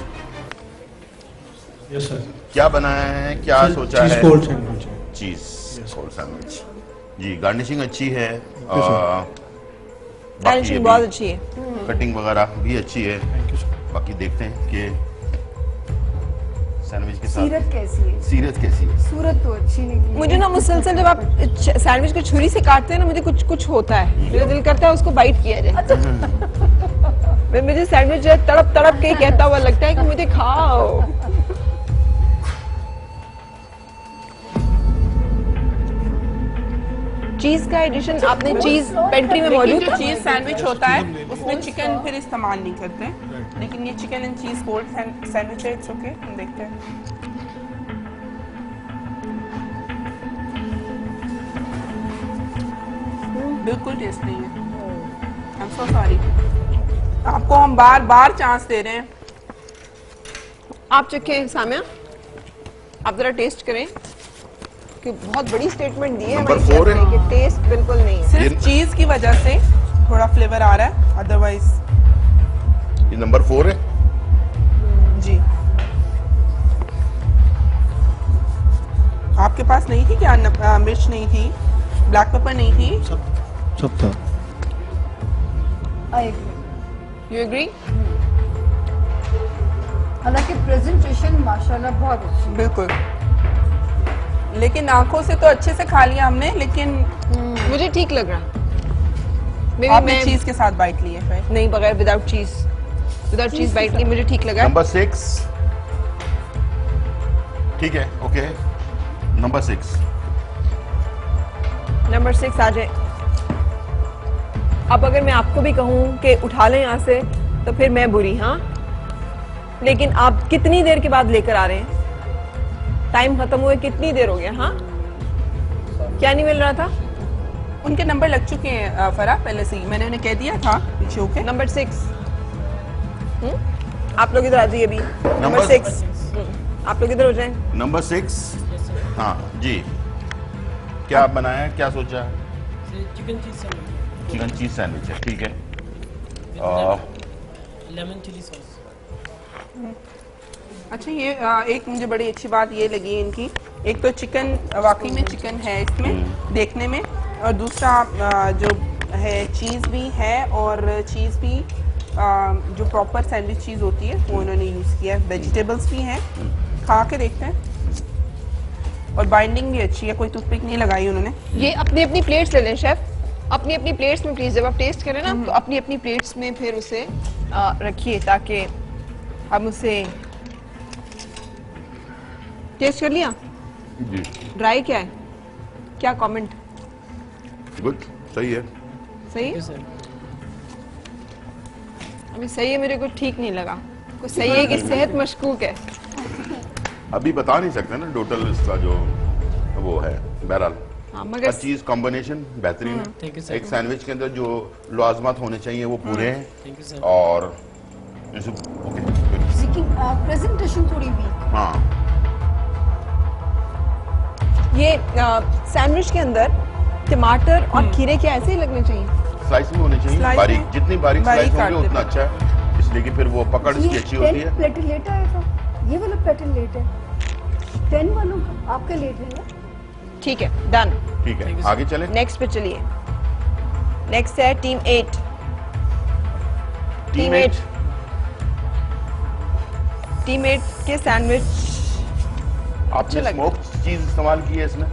यस सर। क्या बनाया है, क्या सोचा है? चीज कोल्ड सैंडविच। चीज कोल्ड सैंडविच जी। गार्निशिंग अच्छी है, गार्निशिंग बहुत अच्छी है, कटिंग वगैरह भी अच्छी है। बाकी देखते हैं कि सैंडविच के साथ सीरत कैसी है? सीरत कैसी है? सूरत तो अच्छी निकली। मुझे ना मुसलसल जब आप सैंडविच को छुरी से काटते हैं ना, मुझे कुछ कुछ होता है, मेरा दिल करता है उसको बाइट किया जाए। मुझे सैंडविच जो है तड़प तड़प के कहता हुआ लगता है कि मुझे खाओ। चीज का एडिशन आपने चीज पेंट्री में मौजूद जो चीज सैंडविच होता है उसमें चिकन फिर इस्तेमाल नहीं करते, लेकिन ये चिकन एंड चीज कोल्ड सैंडविच है। इट्स ओके, हम देखते हैं। बिल्कुल टेस्ट नहीं है। I am so sorry. आपको हम बार बार चांस दे रहे हैं। आप चखें सामिया, आप जरा टेस्ट करें कि बहुत बड़ी स्टेटमेंट दी है नंबर हमारी 4 शेफ ने कि टेस्ट बिल्कुल नहीं है। सिर्फ चीज की वजह से थोड़ा फ्लेवर आ रहा है, अदरवाइज ये नंबर 4 है जी। आपके पास नहीं थी क्या? मिर्च नहीं थी, ब्लैक पेपर नहीं थी? सब था। I agree. You agree? हालांकि प्रेजेंटेशन माशाल्लाह बहुत अच्छी है। बिल्कुल, लेकिन आंखों से तो अच्छे से खा लिया हमने, लेकिन मुझे ठीक लग रहा। आपने चीज के साथ बाइट ली है? नहीं, बगैर विदाउट चीज बाइट ली, मुझे ठीक लगा। नंबर 6 ठीक है, ओके। नंबर 6 आ जाए। अब अगर मैं आपको भी कहूं कि उठा लें यहाँ से तो फिर मैं बुरी, हाँ, लेकिन आप कितनी देर के बाद लेकर आ रहे हैं? टाइम खत्म हुए कितनी देर हो गया? हाँ, क्या नहीं मिल रहा था? उनके नंबर लग चुके हैं फरा, पहले से ही मैंने उन्हें कह दिया था पीछे होके। नंबर 6 आप लोग इधर आ जाइए अभी। नंबर 6 आप लोग इधर हो जाएं। नंबर 6 हाँ जी, क्या आप बनाया है, क्या सोचा है? चिकन चीज सैंडविच है, ठीक है। Lemon chilli sauce. अच्छा, ये एक मुझे बड़ी अच्छी बात ये लगी है इनकी, एक तो चिकन वाकई में चिकन है इसमें देखने में, और दूसरा जो है चीज़ भी है, और चीज़ भी जो प्रॉपर सैंडविच चीज़ होती है वो इन्होंने यूज़ किया है। वेजिटेबल्स भी हैं, खा के देखते हैं। और बाइंडिंग भी अच्छी है, कोई टूथपिक नहीं लगाई उन्होंने। ये अपनी अपनी प्लेट्स ले लें शेफ, अपनी अपनी प्लेट्स में प्लीज। जब आप टेस्ट करें ना तो अपनी अपनी प्लेट्स में फिर उसे रखिए ताकि हम उसे टेस्ट कर लिया। जी, ड्राई क्या है, क्या कमेंट? गुड, सही है। सही है? अभी सही है, मेरे को ठीक नहीं लगा। कुछ सही है कि सेहत मशकूक है। अभी बता नहीं सकते ना टोटल इसका जो वो है। बहरहाल मगर हर चीज कॉम्बिनेशन बेहतरीन है। एक सैंडविच के अंदर जो लाजमात होने चाहिए वो पूरे हैं, और प्रेजेंटेशन थोड़ी वीक। हाँ, ये सैंडविच के अंदर टमाटर और खीरे क्या ऐसे ही लगने चाहिए? स्लाइस में होने चाहिए, स्लाइस बारीक, में? जितनी बारीक बारीक स्लाइस होंगे काट उतना अच्छा है, इसलिए कि फिर वो पकड़ इसकी अच्छी होती है। प्लेटेलेट आया था, ये वाला प्लेटेलेट है 10 वालों का, आपका लेट है ना? ठीक है, डन। ठीक है, आगे चलें। नेक्स्ट पे चलिए। नेक्स्ट है टीम 8। टीममेट के सैंडविच आपने स्मोक चीज इस्तेमाल की है इसमें?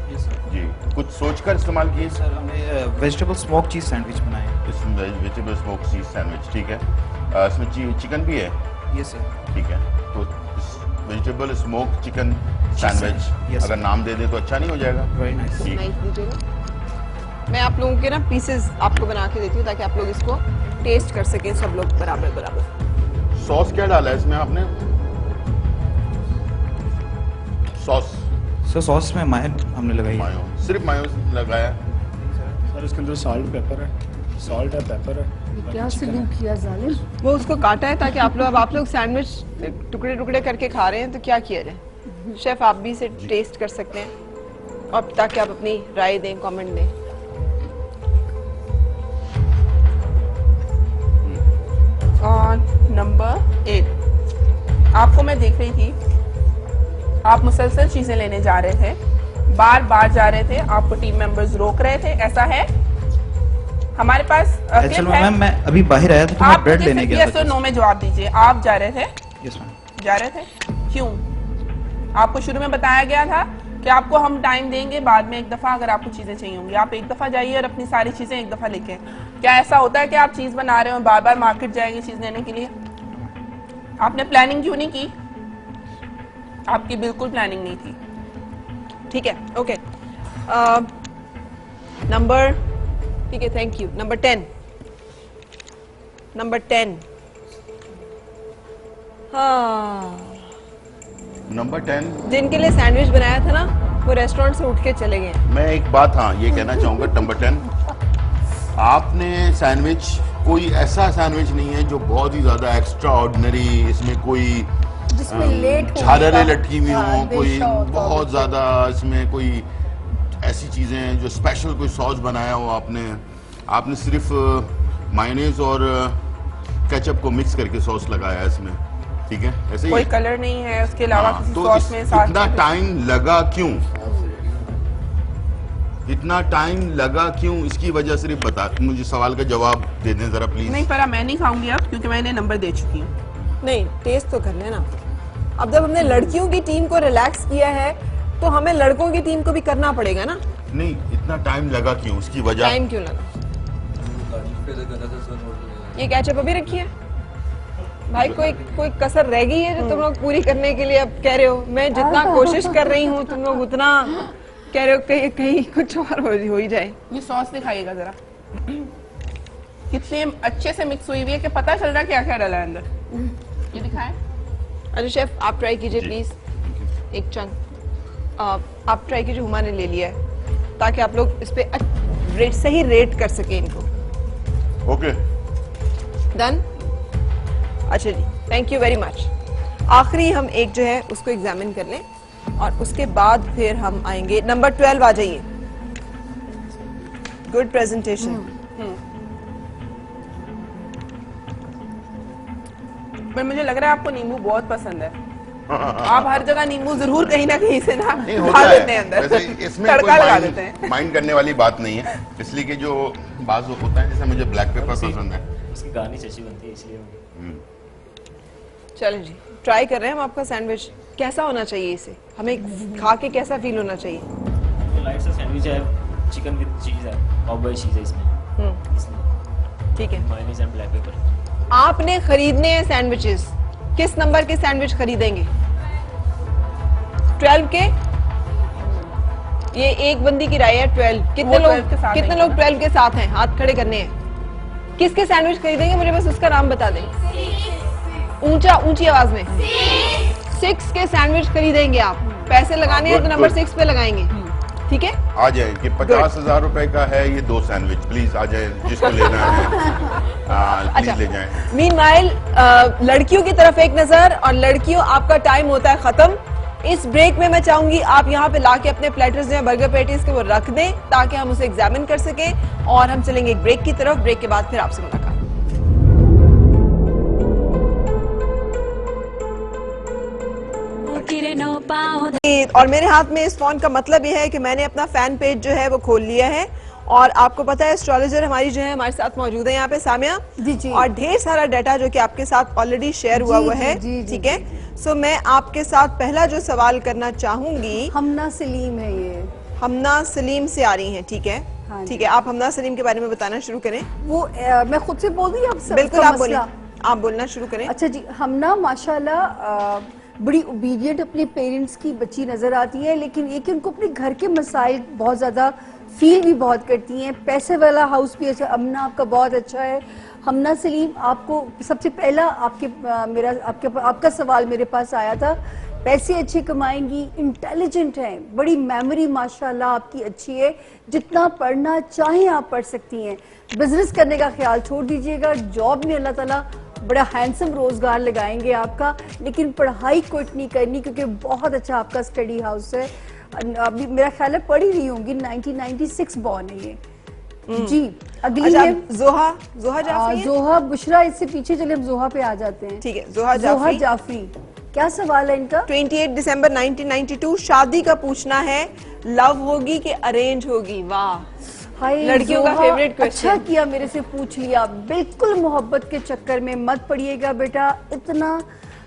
जी, कुछ सोचकर इस्तेमाल की है? सर हमने वेजिटेबल स्मोक चीज़ सैंडविच बनाए हैं। इसमें वेजिटेबल स्मोक चीज सैंडविच, ठीक है। इसमें चिकन भी है? ये सर। ठीक है, तो वेजिटेबल स्मोक चिकन सैंडविच अगर नाम दे दे तो अच्छा नहीं हो जाएगा? Very nice. दीजिएगा। मैं आप लोगों के ना पीसेस आपको बना के देती हूँ ताकि आप लोग इसको टेस्ट कर सकें सब लोग बराबर बराबर। सॉस क्या डाला है इसमें आपने? सॉस? सर सॉस में मायो हमने लगाई है। मायो, सिर्फ मायो लगाया? सर इसके अंदर सॉल्ट पेपर है, सॉल्ट है, पेपर है। क्या सलूक किया जालिम। वो उसको काटा है ताकि आप लोग सैंडविच टुकड़े टुकड़े करके खा रहे हैं तो क्या किया जाए। शेफ आप भी इसे टेस्ट कर सकते हैं और ताकि आप अपनी राय दें, कमेंट दें। नंबर 8 आपको मैं देख रही थी, आप मुसलसल चीजें लेने जा रहे थे, बार बार जा रहे थे, आपको टीम मेंबर्स रोक रहे थे, ऐसा है? हमारे पास एक्चुअली मैम मैं अभी बाहर आया था तो मैं ब्रेड लेने गया था। यस और नो में जवाब दीजिए। आप जा रहे थे? Yes ma'am. जा रहे थे, क्यों? आपको शुरू में बताया गया था कि आपको हम टाइम देंगे, बाद में एक दफा अगर आपको चीजें चाहिए होंगी आप एक दफा जाइए और अपनी सारी चीजें एक दफा लेके। क्या ऐसा होता है कि आप चीज बना रहे हो बार बार मार्केट जाएंगे चीज लेने के लिए? आपने प्लानिंग क्यों नहीं की? आपकी बिल्कुल प्लानिंग नहीं थी। ठीक है, ओके। नंबर, ठीक है, थैंक यू। नंबर 10। हाँ, नंबर 10 जिनके लिए सैंडविच बनाया था ना वो रेस्टोरेंट से उठ के चले गए। मैं एक बात हाँ ये कहना चाहूंगा, नंबर 10 आपने सैंडविच, कोई ऐसा सैंडविच नहीं है जो बहुत ही ज्यादा एक्स्ट्रा ऑर्डिनरी, इसमें कोई जिसमें लेट झालरें लटकी हुई हो, कोई बहुत ज्यादा इसमें कोई ऐसी चीजें हैं जो स्पेशल कोई सॉस बनाया हो आपने सिर्फ मायोनेज और केचप को मिक्स करके सॉस लगाया है इसमें, ठीक है? ऐसे ही कोई कलर नहीं है उसके अलावा किसी तो सॉस में साथ इतना टाइम लगा क्यों? इतना टाइम लगा क्यों? इसकी वजह सिर्फ बता, मुझे सवाल का जवाब दे दें जरा प्लीज। नहीं पर मैं नहीं खाऊंगी अब, क्योंकि मैंने नंबर दे चुकी हूँ। नहीं, टेस्ट तो कर लेना। अब जब हमने लड़कियों की टीम को रिलैक्स किया है तो हमें लड़कों की टीम को भी करना पड़ेगा ना। नहीं, इतना टाइम लगा क्यों? उसकी वजह टाइम क्यों लगा? ये केचप अभी रखी है भाई, कोई कसर रह गई है जो तुम लोग पूरी करने के लिए अब कह रहे हो? मैं जितना कोशिश कर रही हूँ तुम लोग उतना कह रहे हो कहीं कुछ और हो ही जाए। ये सॉस दिखाइएगा जरा, कितने अच्छे से मिक्स हुई हुई है कि पता चल रहा है क्या क्या डाला है अंदर। ये दिखाएं। अच्छा शेफ आप ट्राई कीजिए प्लीज, एक चंक आप ट्राई कीजिए। हुमा ने ले लिया है ताकि आप लोग इस पे सही रेट कर सके इनको। Okay done. अच्छा जी, थैंक यू वेरी मच। आखिरी हम एक जो है उसको एग्जामिन कर लें और उसके बाद फिर हम आएंगे। नंबर 12 आ जाइए। Good presentation. पर मुझे लग रहा है आपको नींबू बहुत पसंद है। आप हर जगह नींबू जरूर कहीं ना कहीं से ना डाल देते हैं अंदर, इसमें तड़का लगा देते हैं। माइंड करने वाली बात नहीं है, इसलिए कि जो बाज होता है, जैसे मुझे ब्लैक पेपर पसंद है, उसकी गार्निश अच्छी बनती है इसलिए। चलो जी, ट्राई कर रहे हैं हम आपका सैंडविच। कैसा होना चाहिए इसे? हमें खा के कैसा फील होना चाहिए? तो लाइट सा सैंडविच है, चिकन विद चीज है, पाव भाजी चीज है इसमें, इसलिए ठीक है। Mayonnaise and black pepper. आपने खरीदने हैं सैंडविचेस, किस नंबर के सैंडविच खरीदेंगे? 12 के? ये एक बंदी की राय है 12। कितने लोग 12 के साथ हैं? हाथ खड़े करने हैं। किसके सैंडविच खरीदेंगे? मुझे बस उसका नाम बता दें। ऊंची आवाज में। 6 के सैंडविच खरीदेंगे आप? पैसे लगाने हैं तो नंबर 6 पे लगाएंगे, ठीक है? आ जाए कि 50,000 रुपए का है ये 2 सैंडविच, प्लीज आ जाए जिसको लेना है। प्लीज ले जाएं। मीनवाइल लड़कियों की तरफ एक नजर। और लड़कियों, आपका टाइम होता है खत्म। इस ब्रेक में मैं चाहूंगी आप यहाँ पे लाके अपने प्लेटर्स जो है बर्गर पैटीज के वो रख दें ताकि हम उसे एग्जामिन कर सकें और हम चलेंगे एक ब्रेक की तरफ। ब्रेक के बाद फिर आपसे मुलाकात। गिरनो पाओ और मेरे हाथ में इस फोन का मतलब ये है कि मैंने अपना फैन पेज जो है वो खोल लिया है और आपको पता है एस्ट्रोलॉजर हमारी जो है हमारे साथ मौजूद है यहाँ पे सामिया जी जी। और ढेर सारा डाटा जो कि आपके साथ ऑलरेडी शेयर हुआ हुआ है, ठीक है। सो मैं आपके साथ पहला जो सवाल करना चाहूंगी, हमना सलीम है ये, हमना सलीम से आ रही हैं, ठीक है। हाँ ठीक है, आप हमना सलीम के बारे में बताना शुरू करें। वो मैं खुद से बोल दूं आप सब? बिल्कुल आप बोलिए, आप बोलना शुरू करें। अच्छा जी, हमना माशाल्लाह बड़ी ओबीडियंट अपने पेरेंट्स की बच्ची नजर आती है, लेकिन ये कि उनको अपने घर के मसाइल बहुत ज्यादा फील भी बहुत करती हैं। पैसे वाला हाउस भी अच्छा, हमना आपका बहुत अच्छा है। हमना सलीम, आपको सबसे पहला आपका सवाल मेरे पास आया था, पैसे अच्छे कमाएंगी, इंटेलिजेंट हैं, बड़ी मेमोरी माशाल्लाह आपकी अच्छी है, जितना पढ़ना चाहें आप पढ़ सकती हैं। बिजनेस करने का ख्याल छोड़ दीजिएगा, जॉब में अल्लाह ताला बड़ा हैंडसम रोजगार लगाएंगे आपका, लेकिन पढ़ाई क्विट नहीं करनी क्योंकि बहुत अच्छा आपका स्टडी हाउस है। अभी मेरा ख्याल है पढ़ ही रही होंगी, 1996 बॉर्न है ये। जी, अगली है जोहा जाफरी। जोहा बुशरा, इससे पीछे चले हम जोहा पे आ जाते हैं। ठीक है, जोहा जाफरी, क्या सवाल है इनका? 28 दिसंबर 1992, शादी का पूछना है, लव होगी कि अरेंज होगी? वाह, लड़कियों का फेवरेट क्वेश्चन। अच्छा किया मेरे से पूछ लिया। बिल्कुल मोहब्बत के चक्कर में मत पड़िएगा बेटा, इतना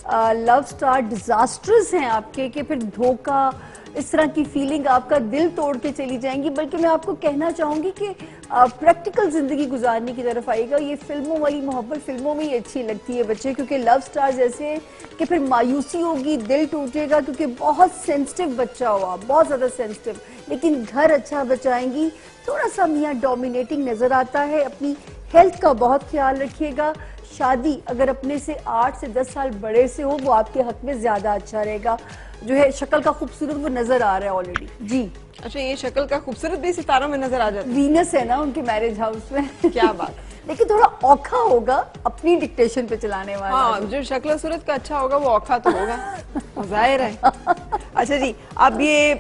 लव स्टार डिजास्टर्स हैं आपके कि फिर धोखा, इस तरह की फीलिंग आपका दिल तोड़ के चली जाएंगी। बल्कि मैं आपको कहना चाहूंगी कि प्रैक्टिकल जिंदगी गुजारने की तरफ आएगा। ये फिल्मों वाली मोहब्बत फिल्मों में ही अच्छी लगती है बच्चे, क्योंकि लव स्टार्स ऐसे हैं कि फिर मायूसी होगी, दिल टूटेगा, क्योंकि बहुत सेंसिटिव बच्चा हुआ, बहुत ज्यादा सेंसिटिव। लेकिन घर अच्छा बचाएंगी। थोड़ा सा मियाँ डोमिनेटिंग नजर आता है, अपनी हेल्थ का बहुत ख्याल रखिएगा। शादी अगर अपने से 8 से 10 साल बड़े से हो, वो आपके हक में ज्यादा अच्छा रहेगा। जो है शक्ल का खूबसूरत वो नजर आ रहा है ऑलरेडी। जी, अच्छा, ये शक्ल का खूबसूरत भी सितारों में नजर आ जाता है। वीनस है ना उनके मैरिज हाउस में। क्या बात। लेकिन थोड़ा औखा होगा अपनी डिक्टेशन पे चलाने वाला। हाँ, जो शक्ल सूरत का अच्छा होगा वो औखा तो होगा, जाहिर है। अच्छा जी, अब ये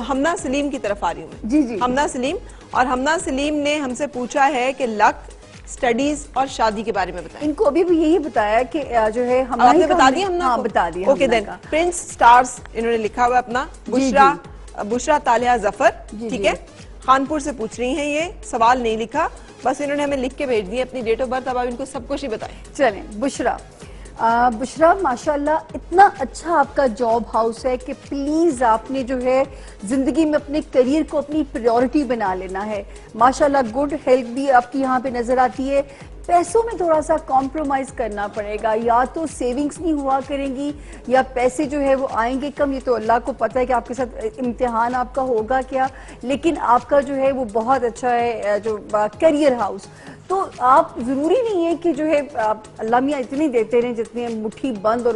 हमना सलीम की तरफ आ रही हूँ मैं। जी जी, हमना सलीम, और हमना सलीम ने हमसे पूछा है कि लक, स्टडीज और शादी के बारे में बताएं। इनको अभी भी यही बताया कि जो है आपने बता दिया हमना? हाँ, बता दिया। ओके देन, प्रिंस स्टार्स इन्होंने लिखा हुआ अपना, बुशरा तालिया जफर, ठीक है, खानपुर से पूछ रही हैं। ये सवाल नहीं लिखा, बस इन्होंने हमें लिख के भेज दिया अपनी डेट ऑफ बर्थ। अब आप इनको सब कुछ ही बताएं। चलें, बुशरा माशाल्लाह इतना अच्छा आपका जॉब हाउस है कि प्लीज आपने जो है जिंदगी में अपने करियर को अपनी प्रायोरिटी बना लेना है। माशाल्लाह गुड हेल्थ भी आपकी यहाँ पे नजर आती है। पैसों में थोड़ा सा कॉम्प्रोमाइज करना पड़ेगा, या तो सेविंग्स नहीं हुआ करेंगी या पैसे जो है वो आएंगे कम। ये तो अल्लाह को पता है कि आपके साथ इम्तिहान आपका होगा क्या, लेकिन आपका जो है वो बहुत अच्छा है जो करियर हाउस। तो आप जरूरी नहीं है कि जो है अल्लाह मियाँ इतनी देते रहें जितनी मुट्ठी बंद और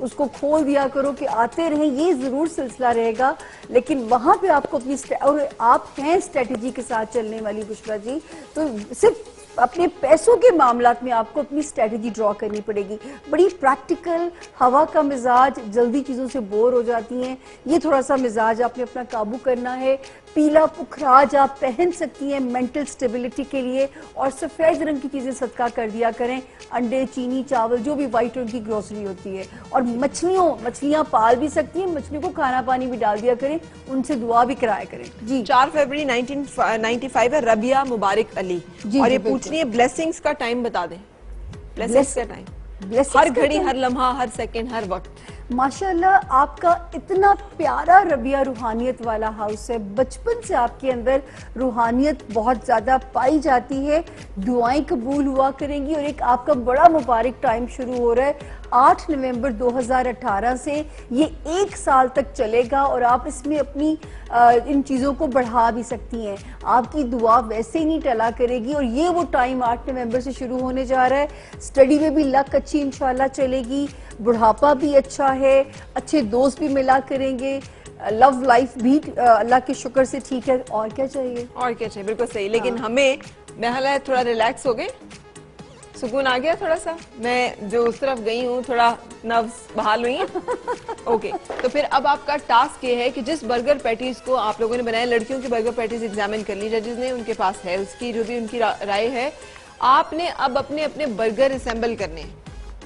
उसको खोल दिया करो कि आते रहें, ये जरूर सिलसिला रहेगा। लेकिन वहां पे आपको अपनी और आप हैं स्ट्रेटेजी के साथ चलने वाली बुशरा जी, तो सिर्फ अपने पैसों के मामलात में आपको अपनी स्ट्रेटेजी ड्रॉ करनी पड़ेगी। बड़ी प्रैक्टिकल, हवा का मिजाज, जल्दी चीजों से बोर हो जाती हैं, ये थोड़ा सा मिजाज आपने अपना काबू करना है। पीला पुखराज आप पहन सकती हैं मेंटल स्टेबिलिटी के लिए, और सफेद रंग की चीजें सदका कर दिया करें, अंडे, चीनी, चावल, जो भी व्हाइट रंग की ग्रोसरी होती है। और मछलियां पाल भी सकती हैं, मछलियों को खाना पानी भी डाल दिया करें, उनसे दुआ भी कराया करें। जी, 4 फरवरी 1995 है, रबिया मुबारक अली, और ये पूछ रही है ब्लेसिंग्स का टाइम बता दें। ब्लेसिंग्स का टाइम, हर घड़ी, हर लम्हा, हर सेकंड, हर वक्त। माशाल्लाह आपका इतना प्यारा रबिया रूहानियत वाला हाउस है। बचपन से आपके अंदर रूहानियत बहुत ज्यादा पाई जाती है, दुआएं कबूल हुआ करेंगी। और एक आपका बड़ा मुबारक टाइम शुरू हो रहा है 8 नवंबर 2018 से, ये 1 साल तक चलेगा और आप इसमें अपनी इन चीज़ों को बढ़ा भी सकती हैं। आपकी दुआ वैसे ही नहीं टला करेगी, और ये वो टाइम 8 नवंबर से शुरू होने जा रहा है। स्टडी में भी लक अच्छी इंशाल्लाह चलेगी, बुढ़ापा भी अच्छा है, अच्छे दोस्त भी मिला करेंगे, लव लाइफ भी अल्लाह के शुक्र से ठीक है। और क्या चाहिए? और क्या चाहिए, बिल्कुल सही। लेकिन हमें महल थोड़ा रिलैक्स हो गए, सुकून आ गया थोड़ा सा। मैं जो उस तरफ गई हूँ थोड़ा नर्व्स बहाल हुई हैं। ओके, तो फिर अब आपका टास्क ये है कि जिस बर्गर पैटीज को आप लोगों ने बनाया, लड़कियों की बर्गर पैटीज एग्जामिन कर ली जजेस ने, उनके पास है उसकी जो भी उनकी राय है। आपने अब अपने अपने बर्गर असेंबल करने हैं,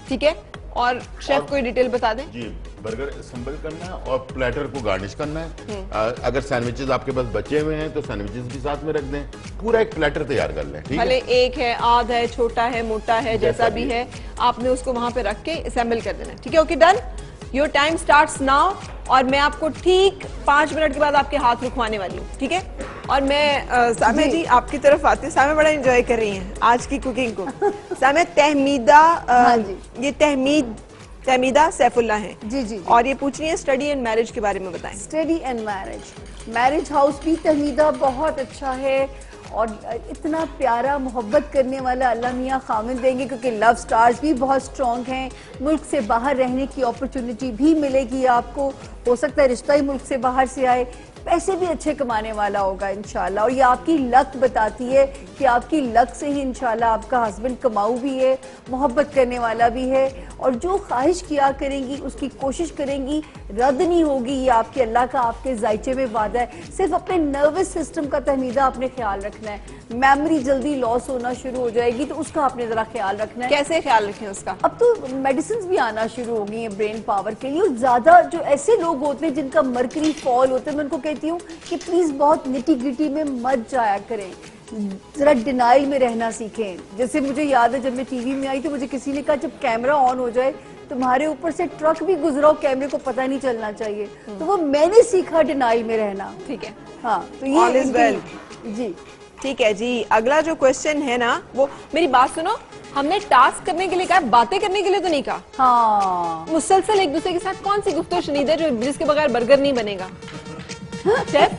ठीक है? और शेफ कोई डिटेल बता दें। जी, बर्गर असेंबल करना है और प्लेटर को गार्निश करना है। अगर सैंडविचेस आपके पास बचे हुए हैं तो सैंडविचेस भी साथ में रख दें, पूरा एक प्लेटर तैयार कर लें। ठीक भले है, एक है, आध है, छोटा है, मोटा है, जैसा भी है आपने उसको वहां पे रख के असेंबल कर देना। ठीक है, okay done. Your time starts now और मैं आपको ठीक 5 मिनट के बाद आपके हाथ रुकवाने वाली हूँ। ठीक है, और मैं सामे जी आपकी तरफ आती हूँ। सामे बड़ा एंजॉय कर रही हैं आज की कुकिंग को। सामे तहमीदा ये तहमीदा सैफुल्ला है जी जी और ये पूछ रही है स्टडी एंड मैरिज के बारे में बताएं। स्टडी एंड मैरिज हाउस भी तहमीदा बहुत अच्छा है और इतना प्यारा मोहब्बत करने वाला अल्लाह मियाँ खामिद देंगे, क्योंकि लव स्टार्स भी बहुत स्ट्रॉन्ग हैं। मुल्क से बाहर रहने की अपॉर्चुनिटी भी मिलेगी आपको, हो सकता है रिश्ता ही मुल्क से बाहर से आए। पैसे भी अच्छे कमाने वाला होगा इंशाल्लाह, और ये आपकी लक बताती है कि आपकी लक से ही इंशाल्लाह आपका हस्बैंड कमाऊ भी है, मोहब्बत करने वाला भी है, और जो ख्वाहिश किया करेंगी उसकी कोशिश करेंगी, रद्द नहीं होगी। ये आपके अल्लाह का आपके जायचे में वादा है। सिर्फ अपने नर्वस सिस्टम का तहमीदा आपने ख्याल रखना है। मेमोरी जल्दी लॉस होना शुरू हो जाएगी तो उसका आपने जरा ख्याल रखना है। कैसे ख्याल रखें उसका? अब तो मेडिसिन भी आना शुरू हो गई हैं ब्रेन पावर के लिए। ज्यादा जो ऐसे लोग होते हैं जिनका मर्करी फॉल होता है, मैं उनको कहती हूँ कि प्लीज बहुत निटी ग्रिटी में मत जाया करें, जरा डिनाइल में रहना सीखें। जैसे मुझे याद है जब मैं टीवी में आई तो मुझे किसी ने कहा जब कैमरा ऑन हो जाए तुम्हारे ऊपर से ट्रक भी गुजरा हो, कैमरे को पता नहीं चलना चाहिए। तो वो मैंने सीखा डिनाइल में रहना। ठीक है, हाँ, तो All is well. जी ठीक है जी। अगला जो क्वेश्चन है ना, वो मेरी बात सुनो, हमने टास्क करने के लिए कहा, बातें करने के लिए तो नहीं कहा। हाँ, मुसलसल एक दूसरे के साथ कौन सी गुफ्तगू शनीद है जो जिसके बगैर बर्गर नहीं बनेगा? शेफ,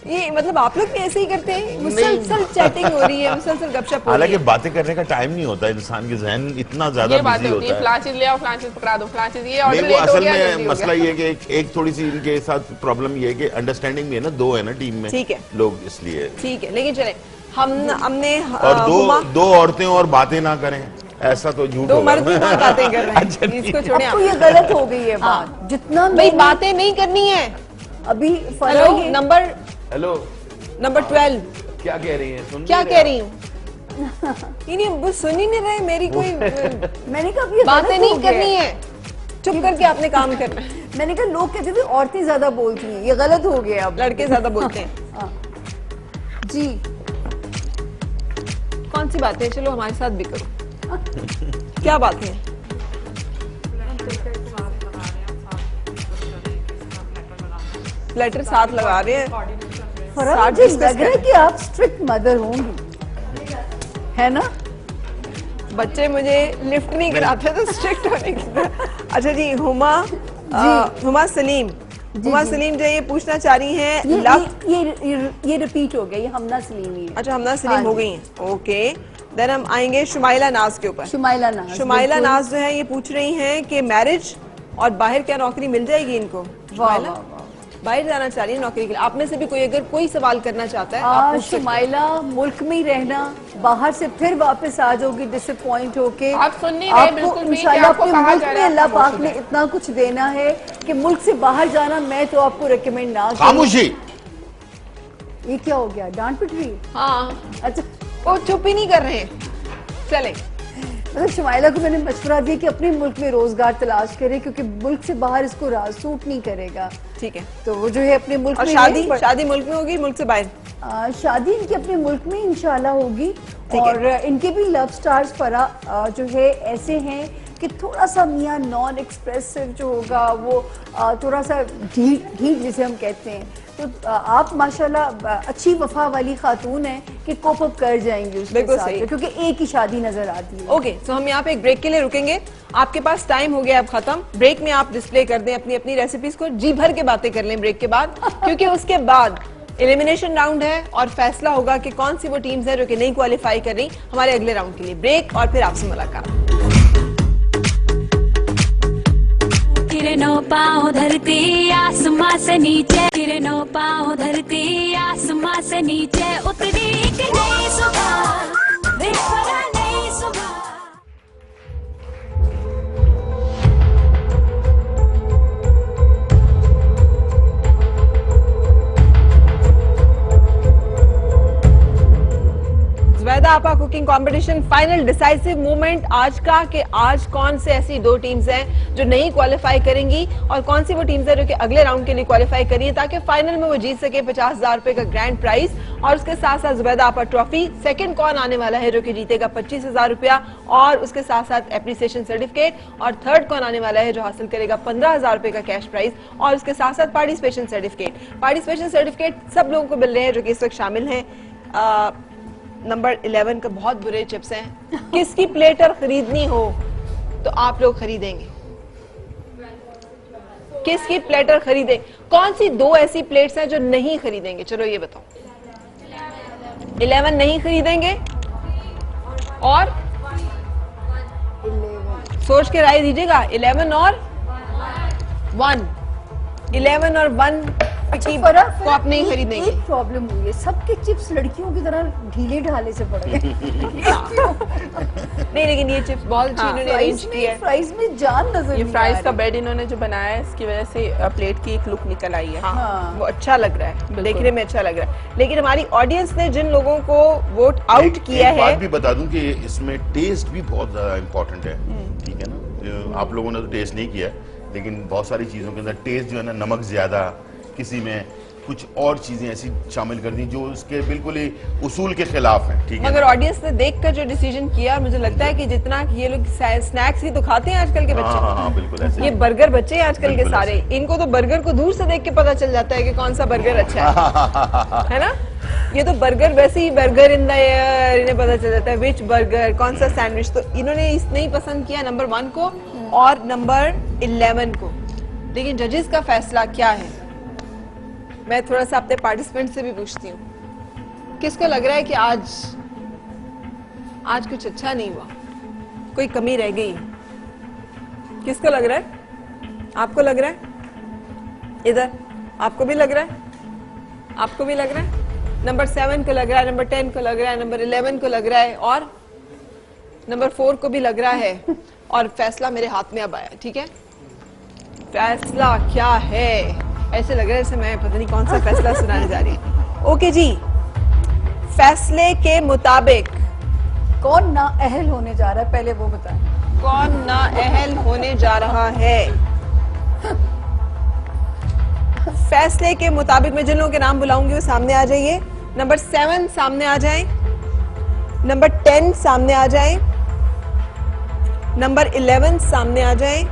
ये मतलब आप लोग भी ऐसे ही करते हैं? मुसलसल चैटिंग हो रही है, मुसलसल गपशप हो रही हालांकि है। बातें करने का टाइम नहीं होता, इंसान के जहन इतना ज्यादा ये बात बिजी होती है, होता है। फ्लांचेस ले आओ, फ्लांचेस पकड़ा दो, फ्लांचेस ये नहीं, ऑर्डर वो लेट हो असल गया, जल्दी में हो मसला गया। ये है कि एक थोड़ी सी इनके साथ प्रॉब्लम ये है कि अंडरस्टैंडिंग भी है ना, 2 है ना टीम में। ठीक है, लोग इसलिए। ठीक है, लेकिन चले हमने और दो औरतें और बातें ना करें, ऐसा तो झूठ दो होगा। मर्द भी बातें कर रहे हैं। अच्छा, इसको छोड़े अब तो ये गलत हो गई है बात। जितना भाई बातें नहीं करनी है अभी। हेलो, नंबर हेलो, नंबर 12 क्या कह रही हैं? सुन क्या नहीं कह रहे रही हूँ? नहीं, वो सुन ही नहीं रहे मेरी कोई मैंने कहा ये बातें गलत नहीं हो गया करनी है, चुप करके आपने काम करना है। मैंने कहा लोग कहते थे औरतें ज्यादा बोलती हैं, ये गलत हो गया। अब लड़के ज्यादा बोलते हैं। हाँ। जी, कौन सी बातें? चलो हमारे साथ भी करो। क्या बातें हैं? प्लेटर साथ लगा रहे हैं। फरहान, साथ मुझे discuss लग रहा है कर- कि आप स्ट्रिक्ट मदर होंगी, है ना? बच्चे मुझे लिफ्ट नहीं कराते तो स्ट्रिक्ट होने की तरह। अच्छा जी, हुमा सलीम, हुमा सलीम जो ये पूछना चाह रही हैं, ये रिपीट हो गया, ये हमना सलीमी है। अच्छा, हमना सलीम हो गई हैं। ओके, देन हम आएंगे शुमाइला नाज के ऊपर। शुमाइला नाज, शुमाइला नाज जो है ये पूछ रही हैं कि मैरिज और बाहर क्या नौकरी मिल जाएगी इनको? शुमाइला बाहर जाना चाह रही है नौकरी के लिए। आप में से भी कोई अगर कोई सवाल करना चाहता है आप पूछ सकते हैं। शुमाइला मुल्क में ही रहना, बाहर से फिर वापस आ जाओगी डिसअपॉइंट होके। आप सुन नहीं रहे आपको बिल्कुल भी कि इंशाल्लाह आपको अपने कहा मुल्क जा में रहा है, अल्लाह आप पाक खामोश ने हो जाए। इतना कुछ देना है कि मुल्क से बाहर जाना मैं तो आपको रिकमेंड ना करूं। खामोशी। ये क्या हो गया, डांट पिट रही? हाँ, अच्छा, वो चुप ही नहीं कर रहे हैं। चले, मतलब शुमाइला को मैंने मशवरा दिया कि अपने मुल्क में रोजगार तलाश करे, क्योंकि मुल्क से बाहर इसको सूट नहीं करेगा। ठीक है, तो वो जो है अपने मुल्क और में शादी मुल्क में होगी, मुल्क से बाहर? शादी इनकी अपने मुल्क में इंशाल्लाह होगी। और इनके भी लव स्टार्स जो है ऐसे हैं कि थोड़ा सा मियाँ नॉन एक्सप्रेसिव जो होगा वो थोड़ा सा ढीठ जिसे हम कहते हैं। तो आप माशाल्लाह अच्छी वफा वाली खातून है कि कोप अप कर जाएंगे उसके साथ, क्योंकि एक ही शादी नजर आती है। ओके, तो हम यहाँ पे एक ब्रेक के लिए रुकेंगे। आपके पास टाइम हो गया अब खत्म। ब्रेक में आप डिस्प्ले कर दें अपनी अपनी रेसिपीज को, जी भर के बातें कर लें ब्रेक के बाद, क्योंकि उसके बाद एलिमिनेशन राउंड है और फैसला होगा कि कौन सी वो टीम्स है जो कि नहीं क्वालिफाई कर रही हमारे अगले राउंड के लिए। ब्रेक और फिर आपसे मुलाकात। किरणों पाँव धरती आसमां से नीचे, किरणों पाँव धरती आसमां से नीचे, उतरी एक नई सुबह, देख पड़ा नई सुबह। जुबैदा आपा cooking competition final decisive moment आज का, कि आज कौन से ऐसी दो टीम्स हैं जो नहीं क्वालिफाई करेंगी और कौन सी वो टीम्स हैं जो कि अगले राउंड के लिए क्वालिफाई करी है ताकि फाइनल में वो जीत सके 50,000 रुपए का ग्रैंड प्राइज और उसके साथ साथ जुबैदा आपा ट्रॉफी। सेकंड कौन आने वाला है जो कि जीतेगा 25,000 रुपया और उसके साथ साथ एप्रिसिएशन सर्टिफिकेट, और थर्ड कौन आने वाला है जो हासिल करेगा 15,000 रुपए का कैश प्राइज और उसके साथ साथ पार्टिसिपेशन सर्टिफिकेट। पार्टिसिपेशन सर्टिफिकेट सब लोगों को मिल रहे हैं जो कि इस वक्त शामिल हैं। नंबर 11 का बहुत बुरे चिप्स हैं। किसकी प्लेटर खरीदनी हो तो आप लोग खरीदेंगे? किसकी प्लेटर खरीदें? कौन सी दो ऐसी प्लेट्स हैं जो नहीं खरीदेंगे? चलो ये बताओ। 11 नहीं खरीदेंगे और सोच के राय दीजिएगा। 11 और 1, 11 और 1 को आप नहीं खरीदेंगे। एक प्रॉब्लम हुई है, सबके चिप्स लड़कियों की तरह ढीले ढाले से पड़ गए। नहीं, लेकिन ये चिप्स बहुत अच्छी इन्होंने अरेंज किया है। फ्राइज में जान नजर ये फ्राइज का बेड इन्होंने जो बनाया है इसकी वजह से प्लेट की एक लुक निकल आई है। हाँ, वो अच्छा लग रहा है, देखने में अच्छा लग रहा है। लेकिन हमारी ऑडियंस ने जिन लोगों को वोट आउट किया एक है, बात भी बता दूं कि इसमें टेस्ट भी बहुत ज्यादा इम्पोर्टेंट है, ठीक है ना। आप लोगों ने तो टेस्ट नहीं किया, लेकिन बहुत सारी चीजों के अंदर टेस्ट जो है ना, नमक ज्यादा, किसी में कुछ और चीजें ऐसी शामिल कर दी जो उसके बिल्कुल ही उसूल के खिलाफ है, ठीक है। मगर ऑडियंस ने देखकर जो डिसीजन किया, मुझे लगता है कि जितना ये लोग स्नैक्स ही तो खाते हैं आजकल के बच्चे। हाँ, बिल्कुल ऐसे ये बर्गर बच्चे हैं आजकल के सारे, इनको तो बर्गर को दूर से देख के पता चल जाता है कि कौन सा बर्गर अच्छा है ना। ये तो बर्गर वैसे ही बर्गर इन द एयर, इन्हें पता चल जाता है विच बर्गर, कौन सा सैंडविच। तो इन्होंने इसने ही पसंद किया नंबर 1 को और नंबर 11 को। लेकिन जजेस का फैसला क्या है, मैं थोड़ा सा अपने पार्टिसिपेंट से भी पूछती हूँ। किसको लग रहा है कि आज कुछ अच्छा नहीं हुआ, कोई कमी रह गई? किसको लग रहा है? आपको लग रहा है? इधर आपको भी लग रहा है? आपको भी लग रहा है? नंबर 7 को लग रहा है, नंबर 10 को लग रहा है, नंबर 11 को लग रहा है और नंबर 4 को भी लग रहा है। और फैसला मेरे हाथ में अब आया, ठीक है। फैसला क्या है? ऐसे लग रहा है जैसे मैं पता नहीं कौन सा फैसला सुनाने जा रही हूँ। ओके जी, फैसले के मुताबिक कौन ना अहल होने जा रहा है, पहले वो बताएं। कौन ना अहल होने जा रहा है? फैसले के मुताबिक मैं जिन लोगों के नाम बुलाऊंगी वो सामने आ जाइए। नंबर 7 सामने आ जाए, नंबर 10 सामने आ जाए, नंबर 11 सामने आ जाए,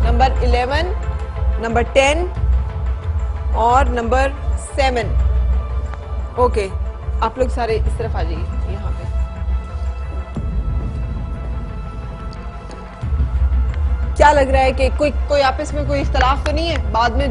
नंबर 11, नंबर 10 और नंबर 7। ओके, आप लोग सारे इस तरफ आ जाइए यहाँ पे। क्या लग रहा है कि कोई आपस में कोई इख्तलाफ तो नहीं है? बाद में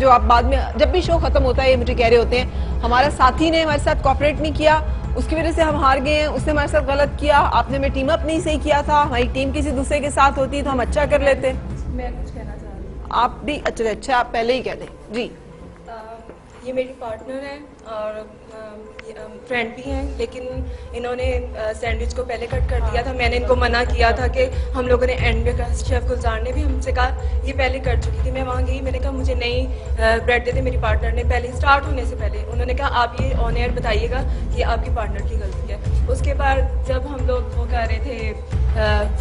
जब भी शो खत्म होता है ये मुझे कह रहे होते हैं हमारा साथी ने हमारे साथ कोऑपरेट नहीं किया, उसकी वजह से हम हार गए हैं, उसने हमारे साथ गलत किया, आपने में टीम अप नहीं सही किया था, हमारी टीम किसी दूसरे के साथ होती तो हम अच्छा कर लेते। मैं कुछ कहना चाह रही हूँ। आप भी अच्छा आप पहले ही कह दें जी। ये मेरी पार्टनर है और फ्रेंड भी हैं, लेकिन इन्होंने सैंडविच को पहले कट कर दिया था। मैंने इनको मना किया था कि हम लोगों ने एंड में कहा, शेफ गुलजार ने भी हमसे कहा ये पहले कर चुकी थी। मैं वहाँ गई, मैंने कहा मुझे नई ब्रेड दे दे। मेरी पार्टनर ने पहले स्टार्ट होने से पहले उन्होंने कहा आप ये ऑन एयर बताइएगा कि आपकी पार्टनर की गलती है। उसके बाद जब हम लोग वो कर रहे थे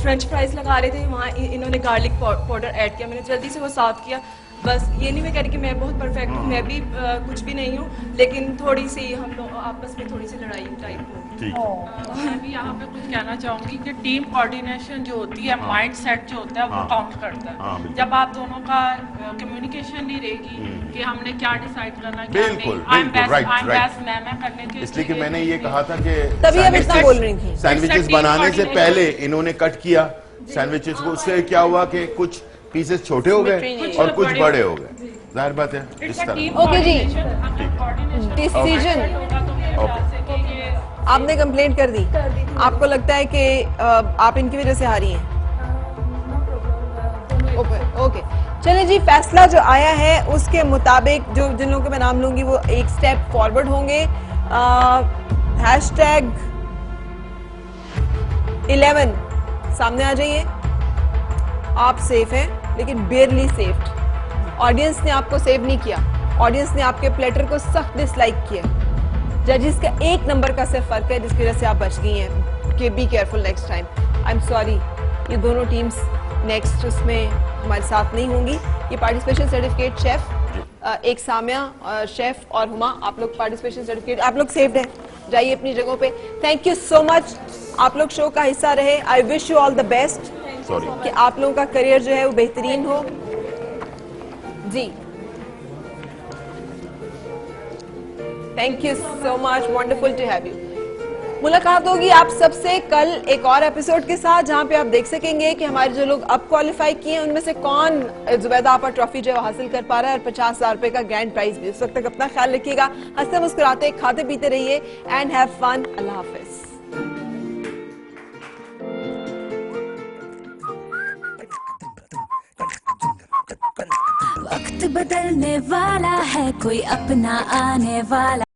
फ्रेंच फ्राइज लगा रहे थे, वहाँ इन्होंने गार्लिक पाउडर ऐड किया। मैंने जल्दी से वो साफ किया। बस ये नहीं मैं कह रही कि मैं बहुत परफेक्ट हूँ, मैं भी कुछ भी नहीं हूँ, लेकिन थोड़ी सी हम लोग आपस में थोड़ी सी लड़ाई टाइप हो। मैं भी यहाँ पे कुछ कहना चाहूँगी कि टीम कोऑर्डिनेशन जो होती है, माइंड सेट जो होता है वो काउंट करता है। जब आप दोनों का कम्युनिकेशन नहीं रहेगी कि हमने क्या डिसाइड करना, क्या मैं करने के, इसलिए कि मैंने ये कहा था कि तभी अब इतना बोल रही थी। सैंडविचेस बनाने से पहले इन्होंने कट किया सैंडविचेस को, उससे क्या हुआ कि कुछ पीसेस छोटे हो गए और कुछ बड़े हो गए, जाहिर बात है इस तरह। ओके जी, डिसीजन आपने कंप्लेंट कर दी, आपको लगता है कि आप इनकी वजह से हारी हैं? ओके, चलिए जी, फैसला जो आया है उसके मुताबिक जो जिन लोगों के मैं नाम लूंगी वो एक स्टेप फॉरवर्ड होंगे। #11 सामने आ जाइए, आप सेफ हैं, लेकिन बेयरली सेफ्ड। ऑडियंस ने आपको सेव नहीं किया, ऑडियंस ने आपके प्लेटर को सख्त डिसलाइक किया। जजेस का 1 नंबर का सिर्फ फर्क है जिसकी वजह से आप बच गई हैं। कि be careful next time. I am sorry, ये दोनों टीम्स नेक्स्ट उसमें हमारे साथ नहीं होंगी। ये पार्टिसिपेशन सर्टिफिकेट शेफ, एक सामिया शेफ और हुमा, आप लोग पार्टिसिपेशन सर्टिफिकेट, आप लोग सेव्ड हैं, जाइए अपनी जगहों पे। थैंक यू सो मच, आप लोग शो का हिस्सा रहे। I wish you all the best, कि आप लोगों का करियर जो है वो बेहतरीन हो। जी thank you so much, wonderful to have you. मुलाकात होगी आप सबसे कल एक और एपिसोड के साथ, जहां पे आप देख सकेंगे कि हमारे जो लोग अब क्वालिफाई किए हैं उनमें से कौन जुबैदा आपा ट्रॉफी जो है वो हासिल कर पा रहा है, और 50,000 रुपए का ग्रैंड प्राइज भी। उस वक्त तक अपना ख्याल रखिएगा, हंसते मुस्कुराते खाते पीते रहिए एंड हैव फन। अल्लाह हाफिज। वक्त बदलने वाला है, कोई अपना आने वाला।